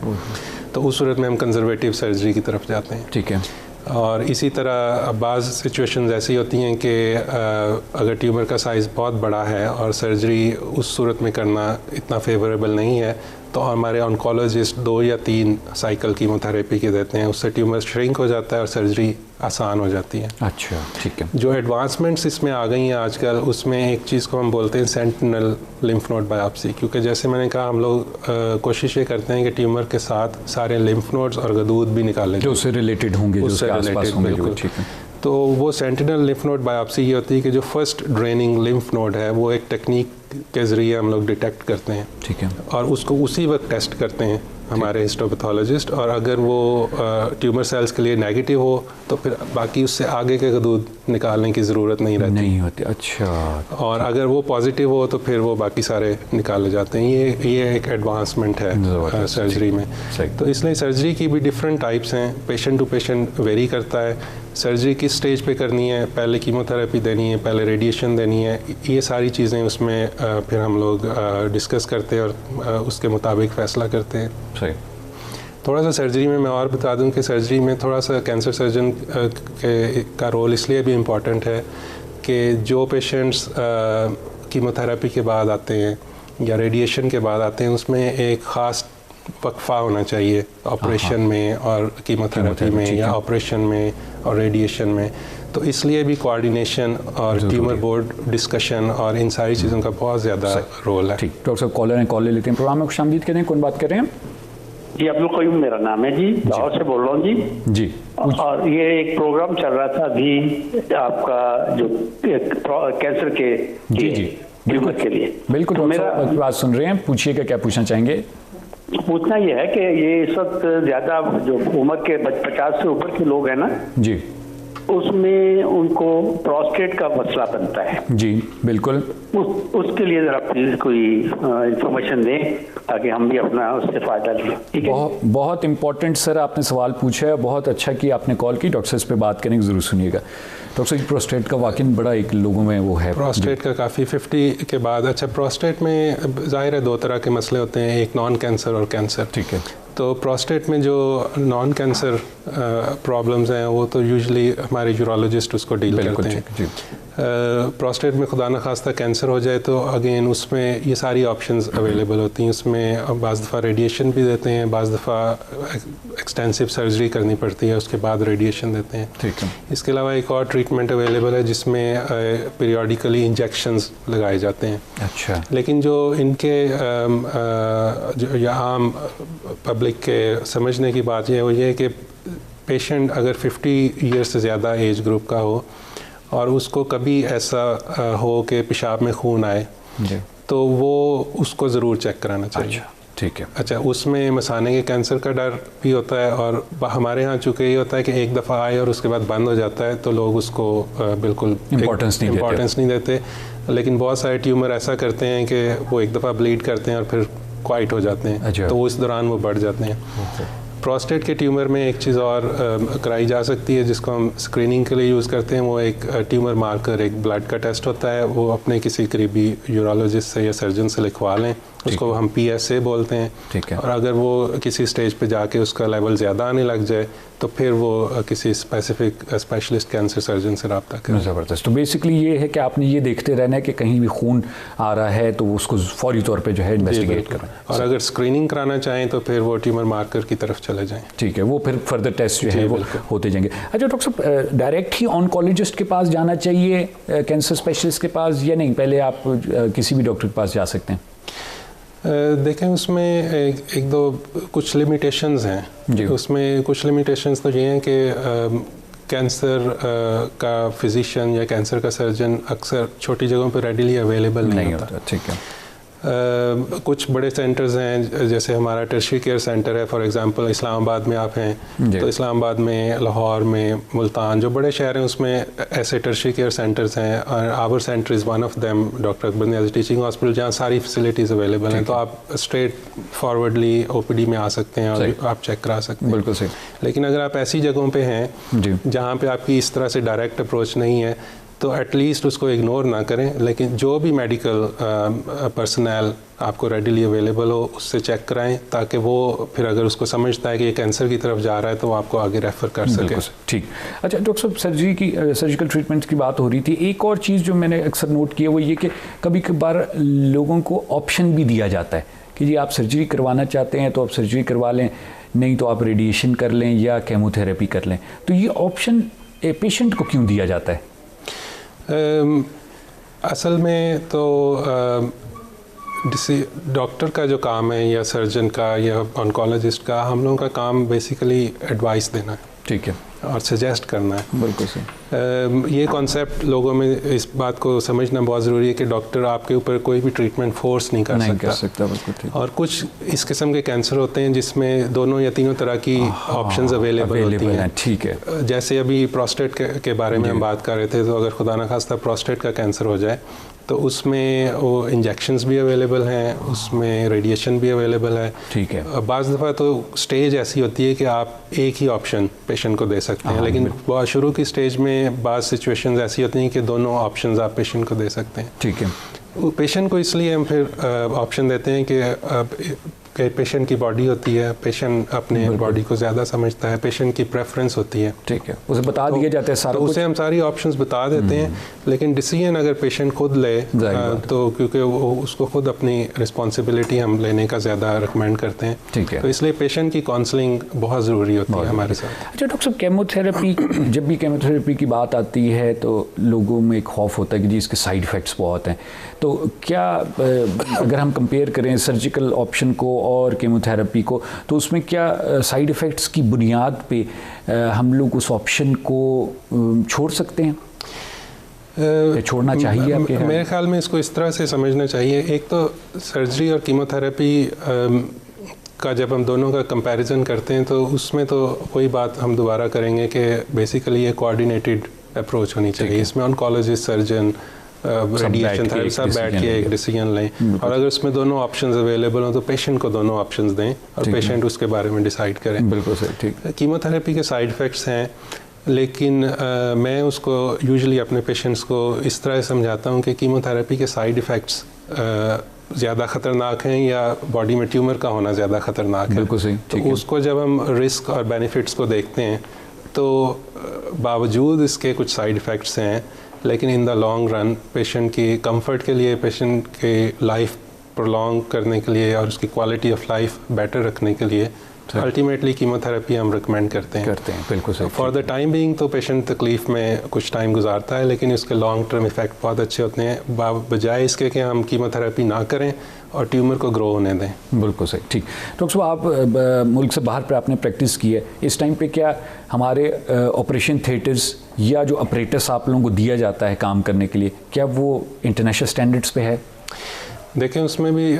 तो उस सूरत में हम कंजर्वेटिव सर्जरी की तरफ जाते हैं। ठीक है। और इसी तरह बाज़ सिचुएशंस ऐसी होती हैं कि अगर ट्यूमर का साइज़ बहुत बड़ा है और सर्जरी उस सूरत में करना इतना फेवरेबल नहीं है, तो हमारे ऑन्कोलॉजिस्ट 2 या 3 साइकिल कीमोथेरेपी के देते हैं, उससे ट्यूमर श्रिंक हो जाता है और सर्जरी आसान हो जाती है। अच्छा, ठीक है। जो एडवांसमेंट्स इसमें आ गई हैं आजकल, उसमें एक चीज़ को हम बोलते हैं सेंटिनल लिम्फ नोड बायोप्सी, क्योंकि जैसे मैंने कहा हम लोग कोशिश ये करते हैं कि ट्यूमर के साथ सारे लिम्फ नोड्स और गदूद भी निकालें जो उससे रिलेटेड होंगे, उससे रिलेटेड, बिल्कुल। ठीक है। तो वो सेंटिनल लिम्फ नोड बायोप्सी ये होती है कि जो फर्स्ट ड्रेनिंग लिम्फ नोड है वो एक टेक्निक के ज़रिए हम लोग डिटेक्ट करते हैं, ठीक है, और उसको उसी वक्त टेस्ट करते हैं हमारे हिस्टोपैथोलॉजिस्ट, और अगर वो ट्यूमर सेल्स के लिए नेगेटिव हो तो फिर बाकी उससे आगे के गदूद निकालने की ज़रूरत नहीं रहती, नहीं होती। अच्छा। और अगर वो पॉजिटिव हो तो फिर वो बाकी सारे निकाले जाते हैं। ये एक एडवांसमेंट है सर्जरी में। तो इसलिए सर्जरी की भी डिफरेंट टाइप्स हैं, पेशेंट टू पेशेंट वेरी करता है। सर्जरी किस स्टेज पे करनी है, पहले कीमोथेरेपी देनी है, पहले रेडिएशन देनी है, ये सारी चीज़ें उसमें फिर हम लोग डिस्कस करते हैं और उसके मुताबिक फ़ैसला करते हैं। सही। थोड़ा सा सर्जरी में मैं और बता दूं कि सर्जरी में थोड़ा सा कैंसर सर्जन का रोल इसलिए भी इम्पॉर्टेंट है कि जो पेशेंट्स कीमोथेरेपी के बाद आते हैं या रेडिएशन के बाद आते हैं, उसमें एक ख़ास वक्फा होना चाहिए ऑपरेशन में और कीमोथेरेपी में, या ऑपरेशन में और रेडिएशन में। तो इसलिए भी कोऑर्डिनेशन और ट्यूमर बोर्ड डिस्कशन और इन सारी चीज़ों का बहुत ज़्यादा रोल है। ठीक, डॉक्टर साहब कॉलर हैं, कॉल ले लेते हैं। प्रोग्राम में खुशामदीद कहते हैं, कौन बात कर रहे हैं? जी, अब्दुल कयूम मेरा नाम है जी, लाहौर से बोल रहा हूँ जी। जी। और ये एक प्रोग्राम चल रहा था अभी आपका जो कैंसर के ट्यूमर के लिए। बिल्कुल, तो मेरा बात सुन रहे हैं, पूछिएगा क्या पूछना चाहेंगे। पूछना ये है कि ये इस वक्त ज़्यादा जो उम्र के 50 से ऊपर के लोग हैं ना जी, उसमें उनको प्रोस्टेट का मसला बनता है जी, बिल्कुल। उसके लिए जरा प्लीज कोई इंफॉर्मेशन दें ताकि हम भी अपना उससे फ़ायदा लें। ठीक है, बहुत इंपॉर्टेंट सर आपने सवाल पूछा है, बहुत अच्छा कि आपने कॉल की। डॉक्टर इस पे बात करेंगे, ज़रूर सुनिएगा। डॉक्टर साहब, प्रोस्टेट का वाकई बड़ा एक लोगों में वो है, प्रोस्टेट का काफ़ी 50 के बाद। अच्छा, प्रोस्टेट में ज़ाहिर है 2 तरह के मसले होते हैं, एक नॉन कैंसर और कैंसर। ठीक है। तो प्रोस्टेट में जो नॉन कैंसर प्रॉब्लम्स हैं वो तो यूजुअली हमारे यूरोलॉजिस्ट उसको डील करते हैं। प्रोस्टेट में खुदा न खास्ता कैंसर हो जाए तो अगेन उसमें ये सारी ऑप्शंस अवेलेबल होती हैं। उसमें बाज़ दफ़ा रेडिएशन भी देते हैं, बाज़ दफ़ा एक्सटेंसिव सर्जरी करनी पड़ती है, उसके बाद रेडिएशन देते हैं। ठीक है। इसके अलावा एक और ट्रीटमेंट अवेलेबल है जिसमें पीरियडिकली इंजेक्शंस लगाए जाते हैं। अच्छा। लेकिन जो इनके जो आम पब्लिक के समझने की बात ये है कि पेशेंट अगर 50 ईयर्स से ज़्यादा एज ग्रुप का हो और उसको कभी ऐसा हो कि पेशाब में खून आए तो वो उसको ज़रूर चेक कराना चाहिए। अच्छा, ठीक है। अच्छा, उसमें मसाने के कैंसर का डर भी होता है, और हमारे यहाँ चूँकि ये होता है कि एक दफ़ा आए और उसके बाद बंद हो जाता है तो लोग उसको बिल्कुल इम्पोर्टेंस नहीं देते। लेकिन बहुत सारे ट्यूमर ऐसा करते हैं कि वो एक दफ़ा ब्लीड करते हैं और फिर क्वाइट हो जाते हैं। अच्छा। तो इस दौरान वो बढ़ जाते हैं। प्रोस्टेट के ट्यूमर में एक चीज़ और कराई जा सकती है जिसको हम स्क्रीनिंग के लिए यूज़ करते हैं। वो एक ट्यूमर मार्कर, एक ब्लड का टेस्ट होता है। वो अपने किसी करीबी यूरोलॉजिस्ट से या सर्जन से लिखवा लें, उसको हम PSA बोलते हैं। ठीक है। और अगर वो किसी स्टेज पे जाके उसका लेवल ज़्यादा आने लग जाए तो फिर वो किसी स्पेसिफिक स्पेशलिस्ट कैंसर सर्जन से रब्ता करें। ज़बरदस्त। तो बेसिकली ये है कि आपने ये देखते रहना है कि कहीं भी खून आ रहा है तो उसको फौरी तौर पे जो है इन्वेस्टिगेट करें, और अगर स्क्रीनिंग कराना चाहें तो फिर वो ट्यूमर मार्कर की तरफ चले जाएं। ठीक है, वो फिर फर्दर टेस्ट जो है वो होते जाएंगे। अच्छा डॉक्टर साहब, डायरेक्ट ही ऑन्कोलॉजिस्ट के पास जाना चाहिए, कैंसर स्पेशलिस्ट के पास, या नहीं पहले आप किसी भी डॉक्टर के पास जा सकते हैं? देखें, उसमें एक दो कुछ लिमिटेशंस हैं। उसमें कुछ लिमिटेशंस तो ये हैं कि कैंसर का फिजिशियन या कैंसर का सर्जन अक्सर छोटी जगहों पर रेडीली अवेलेबल नहीं होता। ठीक है। कुछ बड़े सेंटर्स हैं, जैसे हमारा टर्शरी केयर सेंटर है फॉर एग्जांपल, इस्लामाबाद में आप हैं तो इस्लामाबाद में, लाहौर में, मुल्तान, जो बड़े शहर हैं उसमें ऐसे टर्शरी केयर सेंटर्स हैं। और our centre is one of them, doctor Akbar Niazi teaching hospital, जहाँ सारी फैसिलिटीज़ अवेलेबल हैं। तो आप स्ट्रेट फॉरवर्डली OPD में आ सकते हैं और आप चेक करा सकते हैं। बिल्कुल सही। लेकिन अगर आप ऐसी जगहों पे हैं जहाँ पे आपकी इस तरह से डायरेक्ट अप्रोच नहीं है तो एटलीस्ट उसको इग्नोर ना करें, लेकिन जो भी मेडिकल पर्सनल आपको रेडीली अवेलेबल हो उससे चेक कराएं, ताकि वो फिर अगर उसको समझता है कि ये कैंसर की तरफ जा रहा है तो वो आपको आगे रेफ़र कर सके। ठीक। अच्छा डॉक्टर साहब, सर्जिकल ट्रीटमेंट की बात हो रही थी। एक और चीज़ जो मैंने अक्सर नोट किया वो ये कि कभी कभार लोगों को ऑप्शन भी दिया जाता है कि जी आप सर्जरी करवाना चाहते हैं तो आप सर्जरी करवा लें, नहीं तो आप रेडिएशन कर लें या केमोथेरेपी कर लें। तो ये ऑप्शन पेशेंट को क्यों दिया जाता है? असल में तो डॉक्टर का जो काम है या सर्जन का या ऑन्कोलॉजिस्ट का, हम लोगों का काम बेसिकली एडवाइस देना है। ठीक है। और सजेस्ट करना है। बिल्कुल सही। ये कॉन्सेप्ट लोगों में इस बात को समझना बहुत ज़रूरी है कि डॉक्टर आपके ऊपर कोई भी ट्रीटमेंट फोर्स नहीं कर सकता। बिल्कुल ठीक। और कुछ इस किस्म के कैंसर होते हैं जिसमें दोनों या तीनों तरह की ऑप्शंस अवेलेबल होती हैं। ठीक है। जैसे अभी प्रोस्टेट के बारे में हम बात कर रहे थे, तो अगर खुदा न खास्ता प्रोस्टेट का कैंसर हो जाए तो उसमें वो इंजेक्शंस भी अवेलेबल हैं, उसमें रेडिएशन भी अवेलेबल है। ठीक है। बाज़ दफ़ा तो स्टेज ऐसी होती है कि आप एक ही ऑप्शन पेशेंट को दे सकते हैं, लेकिन बहुत शुरू की स्टेज में बाज़ सिचुएशंस ऐसी होती हैं कि दोनों ऑप्शंस आप पेशेंट को दे सकते हैं। ठीक है। पेशेंट को इसलिए हम फिर ऑप्शन देते हैं कि पेशेंट की बॉडी होती है, पेशेंट अपने बॉडी को ज़्यादा समझता है, पेशेंट की प्रेफरेंस होती है। ठीक है, उसे बता दिया जाता है सारा कुछ। उसे हम सारी ऑप्शंस बता देते हैं, लेकिन डिसीजन अगर पेशेंट खुद ले तो क्योंकि वो उसको खुद अपनी रिस्पॉन्सिबिलिटी हम लेने का ज़्यादा रिकमेंड करते हैं। ठीक है। तो इसलिए पेशेंट की काउंसलिंग बहुत ज़रूरी होती है हमारे साथ। अच्छा डॉक्टर साहब, केमोथेरेपी जब भी केमोथेरेपी की बात आती है तो लोगों में एक खौफ होता है कि जी इसके साइड इफ़ेक्ट्स बहुत हैं, तो क्या अगर हम कंपेयर करें सर्जिकल ऑप्शन को और केमोथेरेपी को, तो उसमें क्या साइड इफ़ेक्ट्स की बुनियाद पे हम लोग उस ऑप्शन को छोड़ सकते हैं? छोड़ना चाहिए आपके? मेरे ख्याल में इसको इस तरह से समझना चाहिए, एक तो सर्जरी और कीमोथेरेपी का जब हम दोनों का कंपैरिजन करते हैं तो उसमें तो वही बात हम दोबारा करेंगे कि बेसिकली ये कोऑर्डिनेटेड अप्रोच होनी चाहिए। इसमें ऑन्कोलॉजिस्ट, सर्जन, रेडिएशन थेरेपी सब बैठ के एक डिसीजन लें, और अगर उसमें दोनों ऑप्शंस अवेलेबल हो तो पेशेंट को दोनों ऑप्शंस दें और पेशेंट उसके बारे में डिसाइड करें। बिल्कुल सही। ठीक। कीमोथेरेपी के साइड इफ़ेक्ट्स हैं, लेकिन मैं उसको यूजुअली अपने पेशेंट्स को इस तरह समझाता हूँ कि कीमोथेरेपी के साइड इफ़ेक्ट्स ज़्यादा ख़तरनाक हैं या बॉडी में ट्यूमर का होना ज़्यादा ख़तरनाक है। बिल्कुल सही। तो उसको जब हम रिस्क और बेनिफिट्स को देखते हैं तो बावजूद इसके कुछ साइड इफ़ेक्ट्स हैं, लेकिन in the long run patient की कंफर्ट के लिए, पेशेंट के लाइफ प्रोलॉन्ग करने के लिए और उसकी क्वालिटी ऑफ लाइफ बेटर रखने के लिए अल्टीमेटली कीमोथेरेपी हम रिकमेंड करते हैं। बिल्कुल सही। फॉर द टाइम बीइंग तो पेशेंट तकलीफ़ में कुछ टाइम गुजारता है, लेकिन उसके लॉन्ग टर्म इफ़ेक्ट बहुत अच्छे होते हैं, बजाय इसके कि हम कीमोथेरेपी ना करें और ट्यूमर को ग्रो होने दें। बिल्कुल सही। ठीक। डॉक्टर साहब, आप मुल्क से बाहर पर आपने प्रैक्टिस की है, इस टाइम पे क्या हमारे ऑपरेशन थिएटर्स या जो ऑपरेटर्स आप लोगों को दिया जाता है काम करने के लिए, क्या वो इंटरनेशनल स्टैंडर्ड्स पे है? देखें, उसमें भी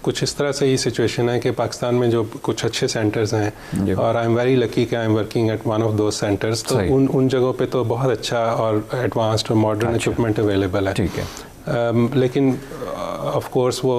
कुछ इस तरह से ही सिचुएशन है कि पाकिस्तान में जो कुछ अच्छे सेंटर्स हैं, और आई एम वेरी लकी कि I am working at one of those centres, तो उन जगहों पे तो बहुत अच्छा और एडवांस्ड और मॉडर्न इक्विपमेंट अवेलेबल है। ठीक है। लेकिन ऑफ कोर्स वो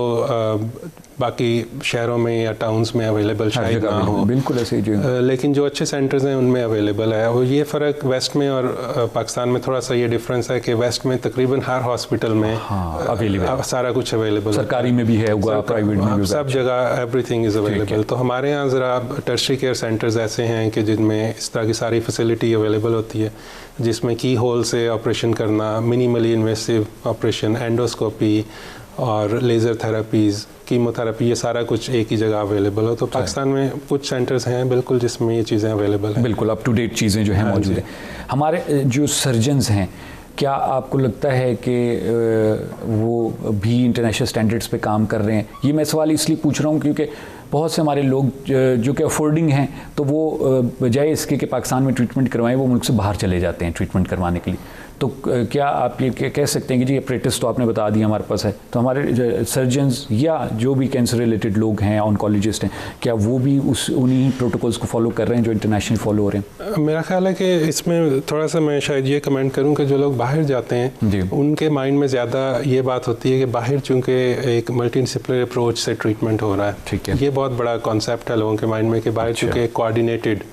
बाकी शहरों में या टाउन्स में अवेलेबल शायद ना हो। बिल्कुल ऐसे ही। लेकिन जो अच्छे सेंटर्स हैं उनमें अवेलेबल है। और ये फ़र्क वेस्ट में और पाकिस्तान में थोड़ा सा ये डिफरेंस है कि वेस्ट में तकरीबन हर हॉस्पिटल में अवेलेबल सारा कुछ अवेलेबल, सरकारी में भी है, प्राइवेट में भी, सब जगह एवरीथिंग इज़ अवेलेबल। तो हमारे यहाँ ज़रा टर्शरी केयर सेंटर्स ऐसे हैं कि जिनमें इस तरह की सारी फैसिलिटी अवेलेबल होती है, जिसमें की होल से ऑपरेशन करना, मिनिमली इन्वेसिव ऑपरेशन, एंडोस्कोपी और लेज़र थेरापीज़, कीमोथेरेपी, ये सारा कुछ एक ही जगह अवेलेबल हो। तो पाकिस्तान में कुछ सेंटर्स हैं बिल्कुल जिसमें ये चीज़ें अवेलेबल हैं। बिल्कुल अप टू डेट चीज़ें जो हैं मौजूद हैं। हमारे जो सर्जन्स हैं, क्या आपको लगता है कि वो भी इंटरनेशनल स्टैंडर्ड्स पे काम कर रहे हैं? ये मैं सवाल इसलिए पूछ रहा हूँ क्योंकि बहुत से हमारे लोग जो कि अफोर्डिंग हैं तो वो बजाय इसके कि पाकिस्तान में ट्रीटमेंट करवाएं वो मुल्क से बाहर चले जाते हैं ट्रीटमेंट करवाने के लिए। तो क्या आप ये कह सकते हैं कि जी एपरेटिस तो आपने बता दिया हमारे पास है, तो हमारे सर्जन्स या जो भी कैंसर रिलेटेड लोग हैं, ऑन्कोलॉजिस्ट हैं, क्या वो भी उन्हीं प्रोटोकॉल्स को फॉलो कर रहे हैं जो इंटरनेशनल फॉलो हो रहे हैं? मेरा ख्याल है कि इसमें थोड़ा सा मैं शायद ये कमेंट करूं कि जो लोग बाहर जाते हैं उनके माइंड में ज़्यादा ये बात होती है कि बाहर चूँकि एक मल्टीडिसिप्लिनरी अप्रोच से ट्रीटमेंट हो रहा है। ठीक है, ये बहुत बड़ा कॉन्सेप्ट है लोगों के माइंड में कि बाहर चूँकि कोऑर्डिनेटेड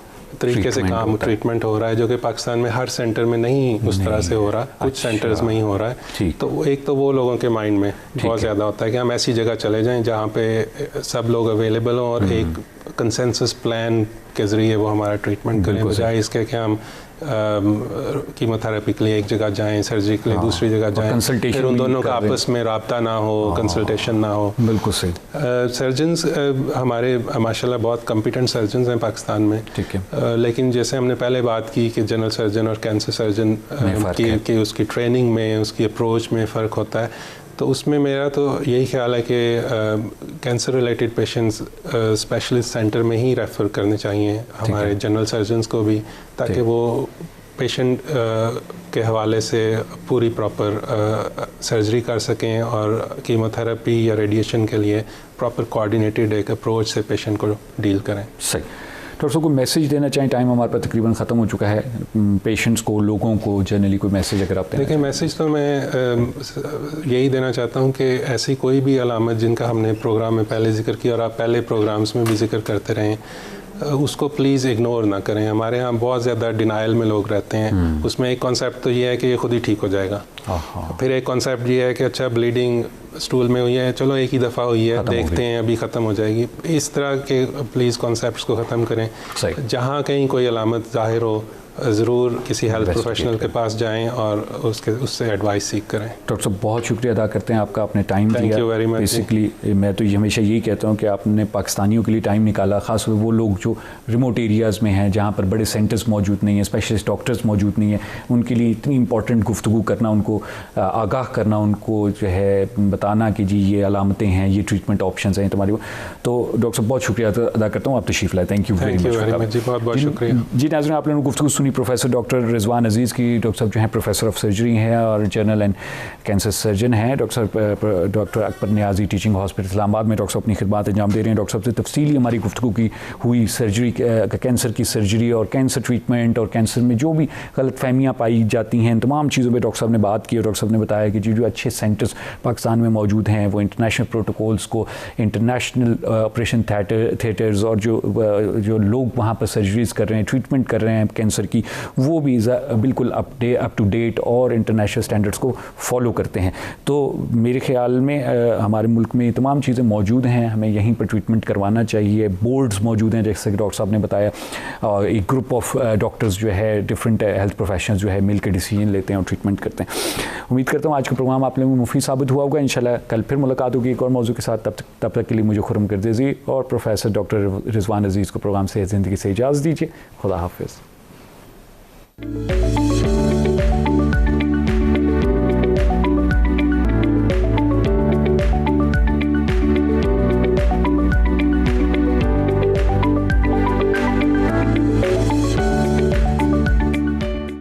तरीके से काम ट्रीटमेंट हो रहा है, जो कि पाकिस्तान में हर सेंटर में नहीं उस तरह से हो रहा, कुछ सेंटर्स में ही हो रहा है। तो एक तो वो लोगों के माइंड में बहुत ज़्यादा होता है कि हम ऐसी जगह चले जाएं जहाँ पे सब लोग अवेलेबल हों और एक कंसेंसस प्लान के ज़रिए वो हमारा ट्रीटमेंट करें, बजाय इसके कि हम कीमोथेरेपी के लिए एक जगह जाएं, सर्जरी के लिए दूसरी जगह जाएं, फिर उन दोनों का आपस में राब्ता ना हो, कंसल्टेशन ना हो। बिल्कुल सही। सर्जन्स हमारे माशाल्लाह बहुत कॉम्पिटेंट सर्जन्स हैं पाकिस्तान में। ठीक है। लेकिन जैसे हमने पहले बात की कि जनरल सर्जन और कैंसर सर्जन की उसकी ट्रेनिंग में, उसकी अप्रोच में फ़र्क होता है। तो उसमें मेरा तो यही ख्याल है कि cancer related patients specialist centre में ही रेफ़र करने चाहिए हमारे जनरल सर्जन्स को भी, ताकि वो पेशेंट के हवाले से पूरी प्रॉपर सर्जरी कर सकें और कीमोथेरेपी या रेडिएशन के लिए प्रॉपर कोऑर्डिनेटेड एक अप्रोच से पेशेंट को डील करें। सही। डॉक्टर साहब को मैसेज देना चाहें, टाइम हमारे पास तकरीबन ख़त्म हो चुका है, पेशेंट्स को, लोगों को जनरली कोई मैसेज अगर आप दें? देखिए, मैसेज तो मैं यही देना चाहता हूँ कि ऐसी कोई भी अलामत जिनका हमने प्रोग्राम में पहले जिक्र किया और आप पहले प्रोग्राम्स में भी जिक्र करते रहें, उसको प्लीज़ इग्नोर ना करें। हमारे यहाँ बहुत ज़्यादा डिनाइल में लोग रहते हैं। उसमें एक कॉन्सेप्ट तो ये है कि ये खुद ही ठीक हो जाएगा, फिर एक कॉन्सेप्ट ये है कि अच्छा ब्लीडिंग स्टूल में हुई है, चलो एक ही दफ़ा हुई है, देखते हैं अभी ख़त्म हो जाएगी। इस तरह के प्लीज़ कॉन्सेप्ट्स को ख़त्म करें। जहाँ कहीं कोई अलामत ज़ाहिर हो, ज़रूर किसी हेल्थ प्रोफेशनल के पास जाएं और उससे एडवाइस सीख करें। डॉक्टर साहब बहुत शुक्रिया अदा करते हैं आपका, आपने टाइम दिया। Thank you very much. Basically मैं तो हमेशा यही कहता हूँ कि आपने पाकिस्तानियों के लिए टाइम निकाला, ख़ासतौर वो लोग जो रिमोट एरियाज़ में हैं, जहाँ पर बड़े सेंटर्स मौजूद नहीं हैं, स्पेशलिस्ट डॉक्टर्स मौजूद नहीं हैं, उनके लिए इतनी इंपॉर्टेंट गुफ्तगू करना, उनको आगाह करना, उनको जो है बताना कि जी ये अलामतें हैं, ये ट्रीटमेंट ऑप्शन हैं तुम्हारी। तो डॉक्टर साहब बहुत शुक्रिया अदा करता हूँ, आप तशरीफ़ लाए। थैंक यू वेरी मच जी, बहुत बहुत शुक्रिया। जी नाज़रीन, आप लोगों ने गुफ्तगू सुनी प्रोफेसर डॉक्टर रिजवान अजीज़ की। डॉक्टर साहब जो हैं प्रोफेसर ऑफ सर्जरी हैं और जनरल एंड कैंसर सर्जन हैं। Doctor Akbar Niazi teaching hospital Islamabad में डॉक्टर साहब अपनी खिदमत अंजाम दे रहे हैं। डॉक्टर साहब से तफसीली हमारी गुफ्तगू की हुई सर्जरी, कैंसर की सर्जरी और कैंसर ट्रीटमेंट और कैंसर में जो भी गलत फहमियाँ पाई जाती हैं, तमाम चीज़ों पर डॉक्टर साहब ने बात की। और डॉक्टर साहब ने बताया कि जो अच्छे सेंटर्स पाकिस्तान में मौजूद हैं वो इंटरनेशनल प्रोटोकॉल्स को, इंटरनेशनल ऑपरेशन थिएटर्स और जो लोग वहाँ पर सर्जरीज़ कर रहे हैं, ट्रीटमेंट कर रहे हैं कैंसर की, वो भी बिल्कुल अप टू डेट और इंटरनेशनल स्टैंडर्ड्स को फॉलो करते हैं। तो मेरे ख्याल में हमारे मुल्क में तमाम चीज़ें मौजूद हैं, हमें यहीं पर ट्रीटमेंट करवाना चाहिए। बोर्ड्स मौजूद हैं जैसे कि डॉक्टर साहब ने बताया, और एक ग्रुप ऑफ डॉक्टर्स जो है डिफरेंट हेल्थ प्रोफेशनल्स जो है मिल के डिसीजन लेते हैं और ट्रीटमेंट करते हैं। उम्मीद करता हूँ आज का प्रोग्राम आप लोगों को मुफीद साबित हुआ होगा। इंशाल्लाह कल फिर मुलाकात होगी एक और मौजू के साथ। तब तक के लिए मुझे खुरम गर्देज़ी और प्रोफेसर डॉक्टर रिजवान अजीज़ को प्रोग्राम से ज़िंदगी से इजाज़त दीजिए। खुदा हाफिज़।